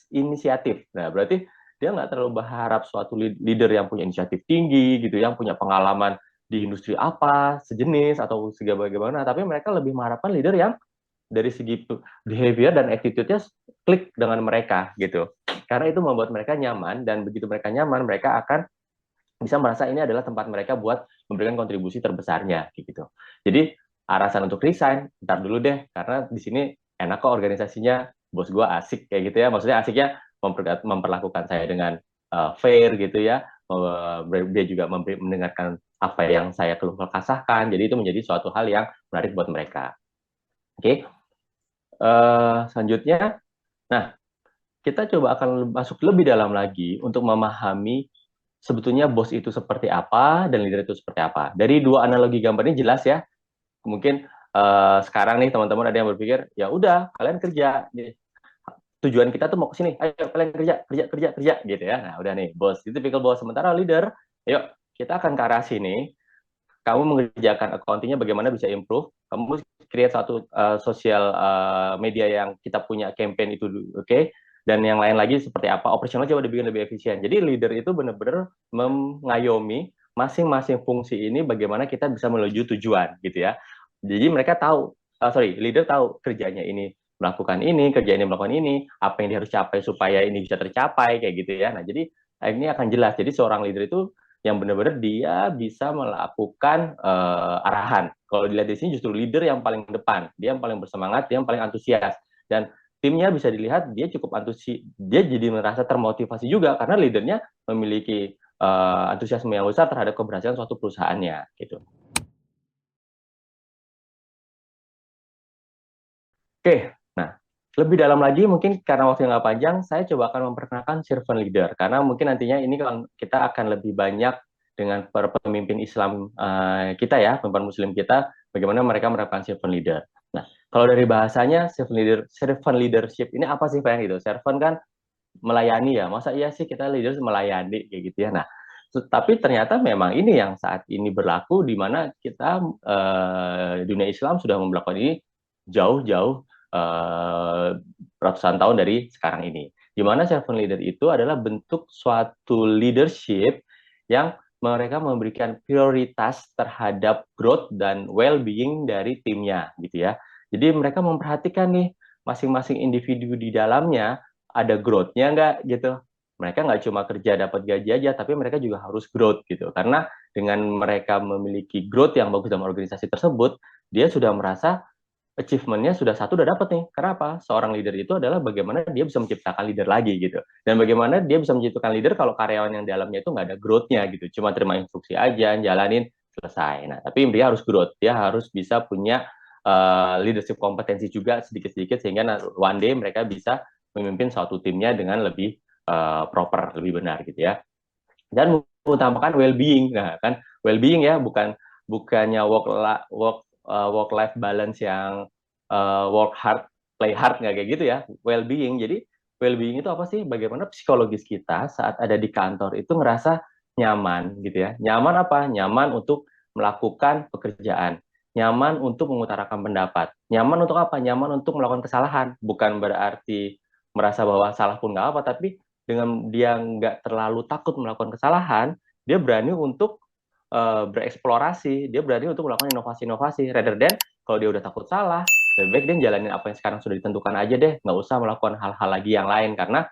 inisiatif. Nah, berarti dia nggak terlalu berharap suatu leader yang punya inisiatif tinggi gitu, yang punya pengalaman di industri apa, sejenis atau bagaimana, tapi mereka lebih mengharapkan leader yang dari segi behavior dan attitude-nya klik dengan mereka gitu. Karena itu membuat mereka nyaman dan begitu mereka nyaman, mereka akan bisa merasa ini adalah tempat mereka buat memberikan kontribusi terbesarnya gitu. Jadi alasan untuk resign, ntar dulu deh, karena di sini enak kok organisasinya, bos gue asik kayak gitu ya. Maksudnya asiknya memperlakukan saya dengan fair gitu ya. Dia juga mendengarkan apa yang saya keluh kesahkan. Jadi itu menjadi suatu hal yang menarik buat mereka. Oke. Selanjutnya, nah kita coba akan masuk lebih dalam lagi untuk memahami sebetulnya bos itu seperti apa dan leader itu seperti apa. Dari dua analogi gambar ini jelas ya. Mungkin sekarang nih teman-teman ada yang berpikir, ya udah kalian kerja. Tujuan kita tuh mau ke sini, ayo kalian kerja gitu ya. Nah udah nih bos, itu tipikal bos. Sementara leader, yuk kita akan ke arah sini. Kamu mengerjakan accounting-nya bagaimana bisa improve. Kamu create satu sosial media yang kita punya campaign itu, oke? Dan yang lain lagi seperti apa, operasional coba dibikin lebih efisien. Jadi leader itu benar-benar mengayomi masing-masing fungsi ini bagaimana kita bisa menuju tujuan gitu ya. Jadi mereka tahu, leader tahu kerjanya ini melakukan ini, kerja ini melakukan ini, apa yang dia harus capai supaya ini bisa tercapai kayak gitu ya. Nah, jadi ini akan jelas. Jadi seorang leader itu yang benar-benar dia bisa melakukan arahan. Kalau dilihat di sini justru leader yang paling depan, dia yang paling bersemangat, dia yang paling antusias. Dan timnya bisa dilihat dia cukup antusias, dia jadi merasa termotivasi juga karena leadernya memiliki antusiasme yang besar terhadap keberhasilan suatu perusahaannya gitu. Oke, nah lebih dalam lagi mungkin karena waktu yang nggak panjang, saya coba akan memperkenalkan servant leader karena mungkin nantinya ini kita akan lebih banyak dengan para pemimpin Islam kita ya, pemimpin Muslim kita, bagaimana mereka menerapkan servant leader. Nah, kalau dari bahasanya servant leadership ini apa sih Pak gitu? Servant kan melayani ya, masa iya sih kita leader melayani kayak gitu ya. Nah, tapi ternyata memang ini yang saat ini berlaku di mana kita dunia Islam sudah memperlakukan ini jauh-jauh ratusan tahun dari sekarang ini. Di mana servant leader itu adalah bentuk suatu leadership yang mereka memberikan prioritas terhadap growth dan well-being dari timnya, gitu ya. Jadi mereka memperhatikan nih masing-masing individu di dalamnya ada growth-nya nggak gitu. Mereka nggak cuma kerja dapat gaji aja, tapi mereka juga harus growth gitu. Karena dengan mereka memiliki growth yang bagus dalam organisasi tersebut, dia sudah merasa achievement-nya sudah satu udah dapat nih. Kenapa? Seorang leader itu adalah bagaimana dia bisa menciptakan leader lagi gitu. Dan bagaimana dia bisa menciptakan leader kalau karyawan yang di dalamnya itu nggak ada growth-nya gitu. Cuma terima instruksi aja, jalanin, selesai. Nah, tapi dia harus growth. Dia harus bisa punya leadership kompetensi juga sedikit-sedikit sehingga one day mereka bisa memimpin suatu timnya dengan lebih proper, lebih benar gitu ya. Dan mengutamakan well-being. Nah, kan well-being ya bukannya work life balance yang work hard play hard nggak kayak gitu ya, well-being. Jadi well-being itu apa sih? Bagaimana psikologis kita saat ada di kantor itu ngerasa nyaman gitu ya. Nyaman apa? Nyaman untuk melakukan pekerjaan, nyaman untuk mengutarakan pendapat, nyaman untuk apa? Nyaman untuk melakukan kesalahan. Bukan berarti merasa bahwa salah pun nggak apa, tapi dengan dia nggak terlalu takut melakukan kesalahan, dia berani untuk bereksplorasi, dia berani untuk melakukan inovasi-inovasi, rather than kalau dia udah takut salah, lebih baik dia jalanin apa yang sekarang sudah ditentukan aja deh, nggak usah melakukan hal-hal lagi yang lain, karena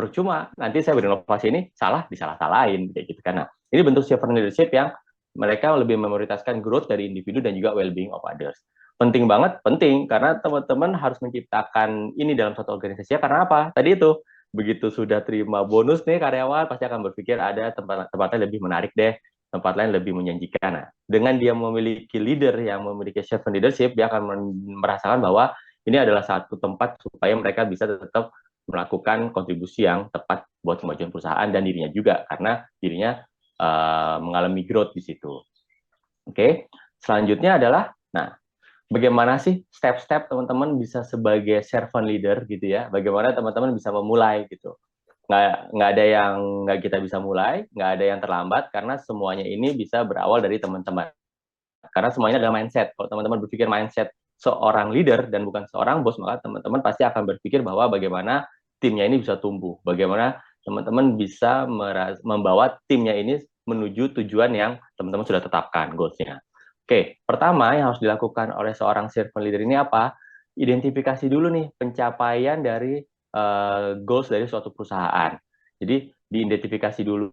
percuma nanti saya berinovasi ini salah disalah-salahin kayak gitu kan. Nah, ini bentuk servant leadership yang mereka lebih memprioritaskan growth dari individu dan juga well-being of others. Penting banget, penting karena teman-teman harus menciptakan ini dalam suatu organisasi ya, karena apa? Tadi itu begitu sudah terima bonus nih karyawan pasti akan berpikir ada tempat-tempatnya lebih menarik deh, tempat lain lebih menjanjikan. Nah, dengan dia memiliki leader yang memiliki servant leadership, dia akan merasakan bahwa ini adalah satu tempat supaya mereka bisa tetap melakukan kontribusi yang tepat buat kemajuan perusahaan dan dirinya juga, karena dirinya mengalami growth di situ. Oke, selanjutnya adalah, nah, bagaimana sih step-step teman-teman bisa sebagai servant leader gitu ya? Bagaimana teman-teman bisa memulai gitu? Nggak ada yang nggak kita bisa mulai, nggak ada yang terlambat, karena semuanya ini bisa berawal dari teman-teman. Karena semuanya adalah mindset. Kalau teman-teman berpikir mindset seorang leader dan bukan seorang bos, maka teman-teman pasti akan berpikir bahwa bagaimana timnya ini bisa tumbuh, bagaimana teman-teman bisa membawa timnya ini menuju tujuan yang teman-teman sudah tetapkan, goals-nya. Oke, pertama yang harus dilakukan oleh seorang servant leader ini apa? Identifikasi dulu nih pencapaian dari goals dari suatu perusahaan. Jadi diidentifikasi dulu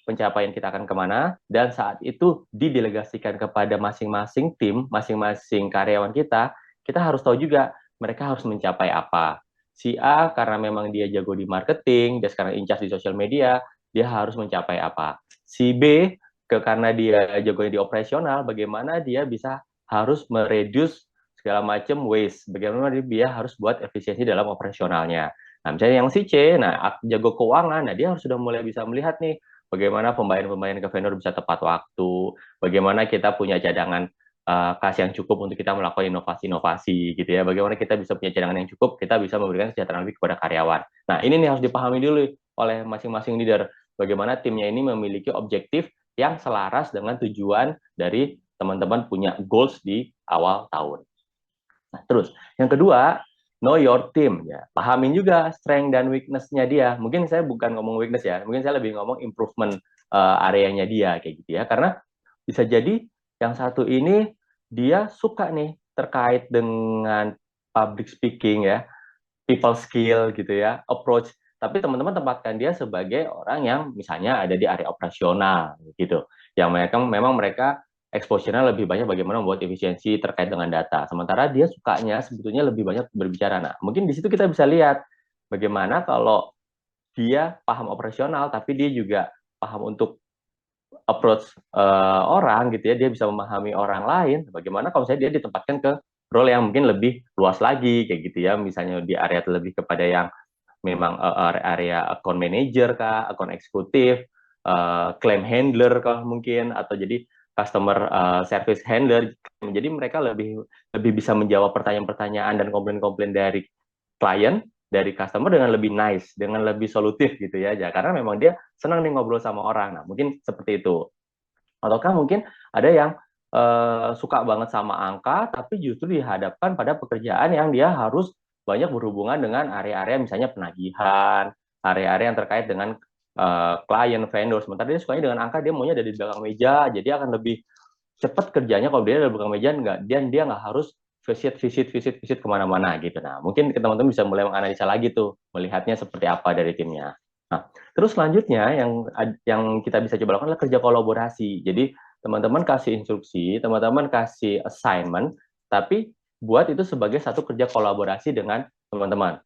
pencapaian kita akan kemana, dan saat itu didelegasikan kepada masing-masing tim, masing-masing karyawan kita harus tahu juga mereka harus mencapai apa. Si A karena memang dia jago di marketing, dia sekarang in charge di sosial media, dia harus mencapai apa. Si B karena dia jago di operasional, bagaimana dia bisa harus mereduce segala macam waste, bagaimana dia harus buat efisiensi dalam operasionalnya. Nah, misalnya yang si C, nah jago keuangan, nah dia harus sudah mulai bisa melihat nih bagaimana pembayaran-pembayaran ke vendor bisa tepat waktu, bagaimana kita punya cadangan kas yang cukup untuk kita melakukan inovasi-inovasi gitu ya, bagaimana kita bisa punya cadangan yang cukup, kita bisa memberikan kesejahteraan lebih kepada karyawan. Nah, ini nih harus dipahami dulu oleh masing-masing leader, bagaimana timnya ini memiliki objektif yang selaras dengan tujuan dari teman-teman punya goals di awal tahun. Nah, terus yang kedua, know your team ya. Pahamin juga strength dan weakness-nya dia. Mungkin saya bukan ngomong weakness ya, mungkin saya lebih ngomong improvement areanya dia kayak gitu ya. Karena bisa jadi yang satu ini dia suka nih terkait dengan public speaking ya, people skill gitu ya, approach. Tapi teman-teman tempatkan dia sebagai orang yang misalnya ada di area operasional gitu. Yang memang mereka exposure-nya lebih banyak bagaimana membuat efisiensi terkait dengan data. Sementara dia sukanya sebetulnya lebih banyak berbicara. Nah, mungkin di situ kita bisa lihat bagaimana kalau dia paham operasional, tapi dia juga paham untuk approach orang gitu ya, dia bisa memahami orang lain. Bagaimana kalau misalnya dia ditempatkan ke role yang mungkin lebih luas lagi kayak gitu ya, misalnya di area lebih kepada yang memang area account manager kah, account eksekutif, claim handler kah mungkin, atau jadi customer service handler. Jadi mereka lebih bisa menjawab pertanyaan-pertanyaan dan komplain-komplain dari klien, dari customer dengan lebih nice, dengan lebih solutif gitu ya. Karena memang dia senang nih ngobrol sama orang. Nah, mungkin seperti itu. Ataukah mungkin ada yang suka banget sama angka, tapi justru dihadapkan pada pekerjaan yang dia harus banyak berhubungan dengan area-area misalnya penagihan, area-area yang terkait dengan klien, vendor. Sementara dia sukanya dengan angka, dia maunya dari belakang meja, jadi akan lebih cepat kerjanya kalau dia dari belakang meja, dia nggak harus visit kemana-mana gitu. Nah, mungkin teman-teman bisa mulai menganalisa lagi tuh, melihatnya seperti apa dari timnya. Nah, terus selanjutnya yang kita bisa coba lakukan adalah kerja kolaborasi. Jadi teman-teman kasih instruksi, teman-teman kasih assignment, tapi buat itu sebagai satu kerja kolaborasi dengan teman-teman.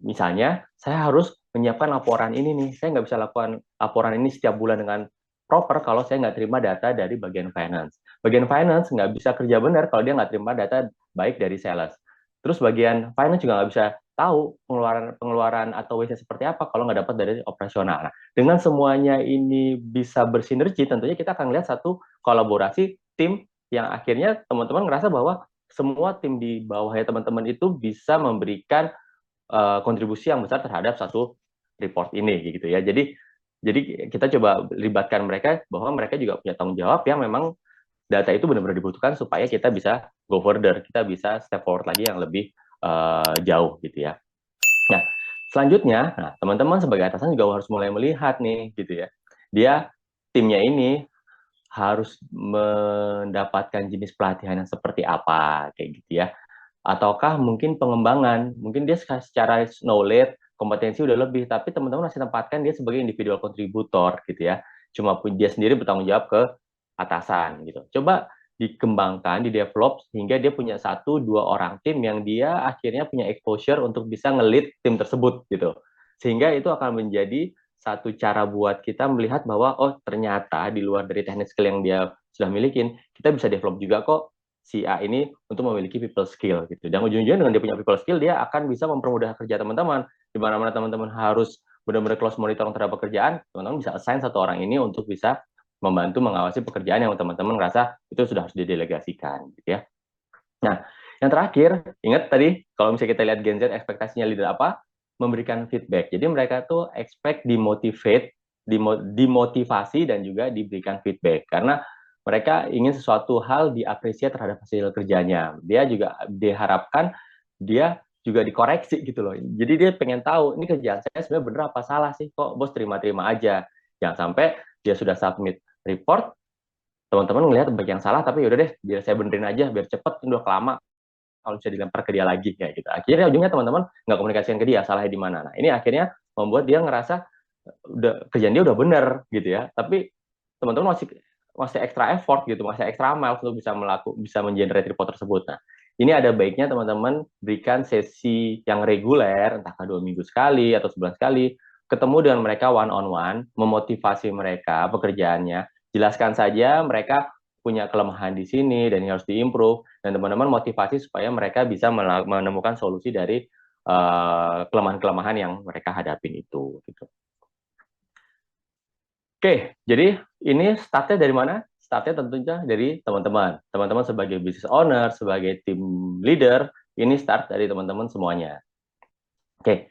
Misalnya, saya harus menyiapkan laporan ini nih. Saya nggak bisa lakukan laporan ini setiap bulan dengan proper kalau saya nggak terima data dari bagian finance. Bagian finance nggak bisa kerja benar kalau dia nggak terima data baik dari sales. Terus bagian finance juga nggak bisa tahu pengeluaran atau waste seperti apa kalau nggak dapat dari operasional. Nah, dengan semuanya ini bisa bersinergi, tentunya kita akan lihat satu kolaborasi tim yang akhirnya teman-teman ngerasa bahwa semua tim di bawahnya teman-teman itu bisa memberikan kontribusi yang besar terhadap satu report ini gitu ya. Jadi kita coba libatkan mereka bahwa mereka juga punya tanggung jawab yang memang data itu benar-benar dibutuhkan supaya kita bisa go further, kita bisa step forward lagi yang lebih jauh gitu ya. Nah, selanjutnya, nah teman-teman sebagai atasan juga harus mulai melihat nih gitu ya. Dia timnya ini harus mendapatkan jenis pelatihan yang seperti apa kayak gitu ya. Ataukah mungkin pengembangan, mungkin dia secara knowledge kompetensi udah lebih, tapi teman-teman masih tempatkan dia sebagai individual kontributor gitu ya. Cuma pun dia sendiri bertanggung jawab ke atasan gitu. Coba dikembangkan, di-develop sehingga dia punya 1-2 orang tim yang dia akhirnya punya exposure untuk bisa nge-lead tim tersebut gitu. Sehingga itu akan menjadi satu cara buat kita melihat bahwa oh ternyata di luar dari teknik skill yang dia sudah milikin, kita bisa develop juga kok si A ini untuk memiliki people skill gitu. Dan ujung-ujungnya dengan dia punya people skill, dia akan bisa mempermudah kerja teman-teman. Di mana-mana teman-teman harus benar-benar close monitoring terhadap pekerjaan, teman-teman bisa assign 1 orang ini untuk bisa membantu mengawasi pekerjaan yang teman-teman merasa itu sudah harus didelegasikan gitu ya. Nah, yang terakhir, ingat tadi kalau misalnya kita lihat Gen Z ekspektasinya leader apa? Memberikan feedback. Jadi mereka tuh expect dimotivate, dimotivasi dan juga diberikan feedback karena mereka ingin sesuatu hal diapresiasi terhadap hasil kerjanya. Dia juga diharapkan dia juga dikoreksi gitu loh. Jadi dia pengen tahu ini kerjaan saya sebenarnya benar apa salah sih, kok bos terima-terima aja. Jangan sampai dia sudah submit report, teman-teman ngelihat banyak yang salah, tapi yaudah deh, biar saya benerin aja, biar cepet, udah kelama, kalau bisa dilempar ke dia lagi, kayak gitu. Akhirnya ujungnya teman-teman nggak komunikasikan ke dia, salahnya di mana. Nah, ini akhirnya membuat dia ngerasa udah kerjaan dia udah bener gitu ya, tapi teman-teman masih extra effort gitu, masih extra mile untuk bisa mengenerate report tersebut. Nah, ini ada baiknya teman-teman berikan sesi yang reguler, entah 2 minggu sekali atau sebulan sekali, ketemu dengan mereka one on one, memotivasi mereka pekerjaannya, jelaskan saja mereka punya kelemahan di sini dan yang harus diimprove, dan teman-teman motivasi supaya mereka bisa menemukan solusi dari kelemahan-kelemahan yang mereka hadapin itu. Gitu. Oke, jadi ini startnya dari mana? Startnya tentunya dari teman-teman. Teman-teman sebagai business owner, sebagai team leader, ini start dari teman-teman semuanya. Oke,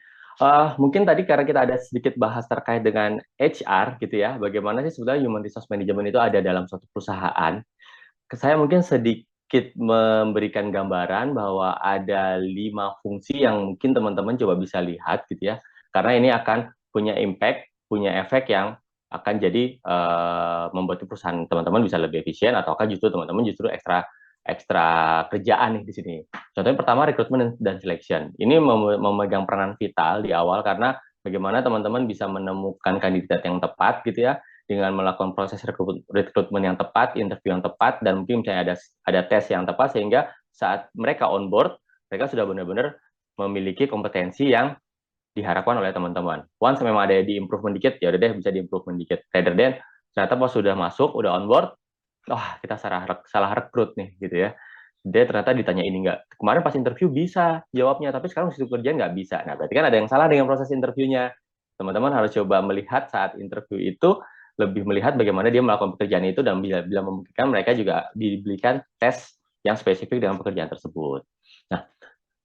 mungkin tadi karena kita ada sedikit bahas terkait dengan HR gitu ya, bagaimana sih sebenarnya human resource management itu ada dalam suatu perusahaan. Saya mungkin sedikit memberikan gambaran bahwa ada 5 fungsi yang mungkin teman-teman coba bisa lihat gitu ya, karena ini akan punya impact, punya efek yang akan jadi membuat perusahaan teman-teman bisa lebih efisien, ataukah justru teman-teman justru ekstra kerjaan nih di sini. Contohnya pertama rekrutmen dan selection. Ini memegang peranan vital di awal karena bagaimana teman-teman bisa menemukan kandidat yang tepat gitu ya, dengan melakukan proses rekrutmen yang tepat, interview yang tepat, dan mungkin misalnya ada tes yang tepat sehingga saat mereka on board, mereka sudah benar-benar memiliki kompetensi yang diharapkan oleh teman-teman. Once memang ada di improvement dikit, ya udah deh bisa di improvement dikit. Rather than ternyata pas sudah masuk, udah on board, wah kita salah rekrut nih gitu ya. Dia ternyata ditanya ini nggak. Kemarin pas interview bisa jawabnya, tapi sekarang situ kerjaan nggak bisa. Nah berarti kan ada yang salah dengan proses interviewnya. Teman-teman harus coba melihat saat interview itu, lebih melihat bagaimana dia melakukan pekerjaan itu, dan bila memungkinkan mereka juga diberikan tes yang spesifik dengan pekerjaan tersebut. Nah,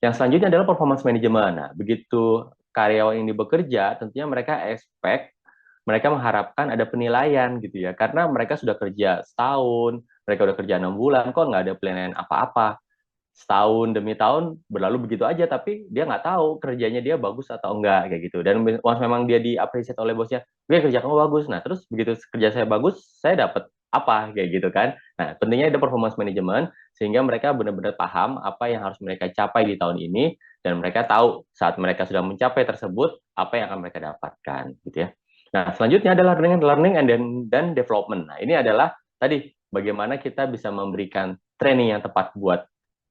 yang selanjutnya adalah performance management. Nah, begitu karyawan ini bekerja, tentunya mereka mereka mengharapkan ada penilaian gitu ya, karena mereka sudah kerja setahun, mereka udah kerja 6 bulan, kok nggak ada penilaian apa-apa. Setahun demi tahun berlalu begitu aja, tapi dia nggak tahu kerjanya dia bagus atau enggak, kayak gitu. Dan once memang dia di-appreciate oleh bosnya, gue kerja kamu bagus. Nah, terus begitu kerja saya bagus, saya dapat apa, kayak gitu kan. Nah, pentingnya ada performance management, sehingga mereka benar-benar paham apa yang harus mereka capai di tahun ini, dan mereka tahu saat mereka sudah mencapai tersebut, apa yang akan mereka dapatkan, gitu ya. Nah, selanjutnya adalah learning dan development. Nah, ini adalah tadi bagaimana kita bisa memberikan training yang tepat buat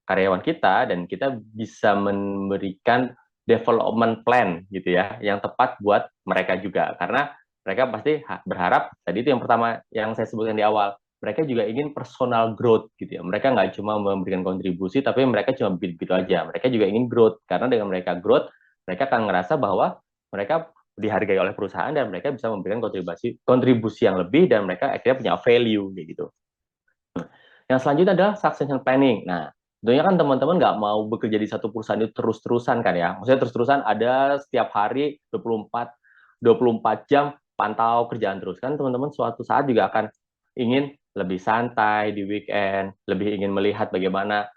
karyawan kita, dan kita bisa memberikan development plan gitu ya, yang tepat buat mereka juga. Karena mereka pasti berharap, tadi itu yang pertama yang saya sebutkan di awal, mereka juga ingin personal growth gitu ya. Mereka nggak cuma memberikan kontribusi, tapi mereka cuma begitu aja. Mereka juga ingin growth, karena dengan mereka growth, mereka akan ngerasa bahwa mereka dihargai oleh perusahaan, dan mereka bisa memberikan kontribusi yang lebih, dan mereka akhirnya punya value gitu. Yang selanjutnya adalah succession planning. Nah, tentunya kan teman-teman nggak mau bekerja di satu perusahaan itu terus-terusan kan ya. Maksudnya terus-terusan ada setiap hari 24 jam pantau kerjaan terus. Kan teman-teman suatu saat juga akan ingin lebih santai di weekend, lebih ingin melihat bagaimana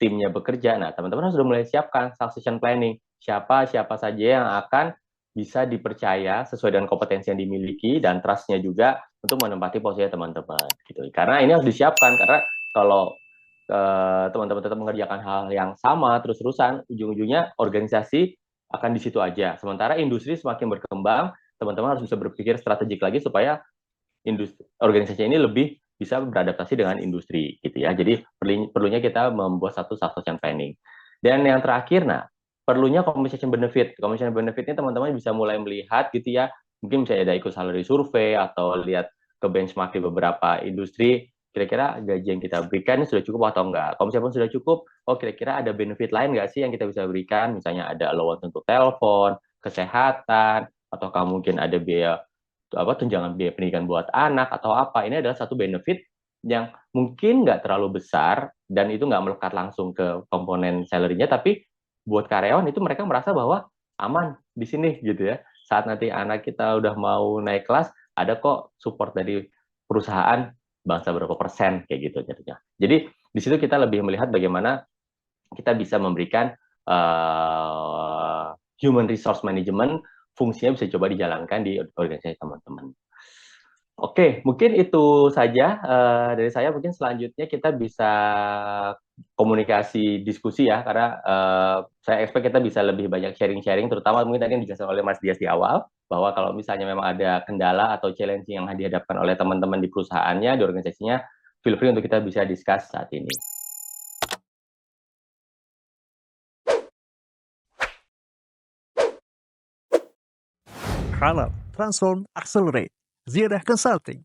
timnya bekerja. Nah, teman-teman sudah mulai siapkan succession planning. Siapa saja yang akan bisa dipercaya sesuai dengan kompetensi yang dimiliki dan trust-nya juga untuk menempati posisi teman-teman gitu. Karena ini harus disiapkan, karena kalau teman-teman tetap mengerjakan hal yang sama terus-terusan, ujung-ujungnya organisasi akan di situ aja. Sementara industri semakin berkembang, teman-teman harus bisa berpikir strategik lagi supaya organisasi ini lebih bisa beradaptasi dengan industri gitu ya. Jadi perlunya kita membuat satu succession planning. Dan yang terakhir, nah, perlunya compensation benefit. Compensation benefit ini teman-teman bisa mulai melihat gitu ya. Mungkin bisa ada ikut salary survey atau lihat ke benchmark di beberapa industri, kira-kira gaji yang kita berikan sudah cukup atau enggak. Kalau misalnya sudah cukup, oh kira-kira ada benefit lain nggak sih yang kita bisa berikan? Misalnya ada allowance untuk telepon, kesehatan, ataukah mungkin ada biaya tunjangan biaya pendidikan buat anak atau apa. Ini adalah satu benefit yang mungkin nggak terlalu besar dan itu nggak melekat langsung ke komponen salary-nya, tapi buat karyawan itu mereka merasa bahwa aman di sini gitu ya. Saat nanti anak kita udah mau naik kelas, ada kok support dari perusahaan bangsa berapa persen kayak gitu jadinya. Jadi di situ kita lebih melihat bagaimana kita bisa memberikan human resource management, fungsinya bisa coba dijalankan di organisasi teman-teman. Oke, mungkin itu saja dari saya. Mungkin selanjutnya kita bisa komunikasi diskusi ya, karena saya expect kita bisa lebih banyak sharing-sharing, terutama mungkin tadi yang dijelaskan oleh Mas Dias di awal, bahwa kalau misalnya memang ada kendala atau challenge yang dihadapkan oleh teman-teman di perusahaannya, di organisasinya, feel free untuk kita bisa discuss saat ini. Halal, Transform, Accelerate, Ziyadah Consulting.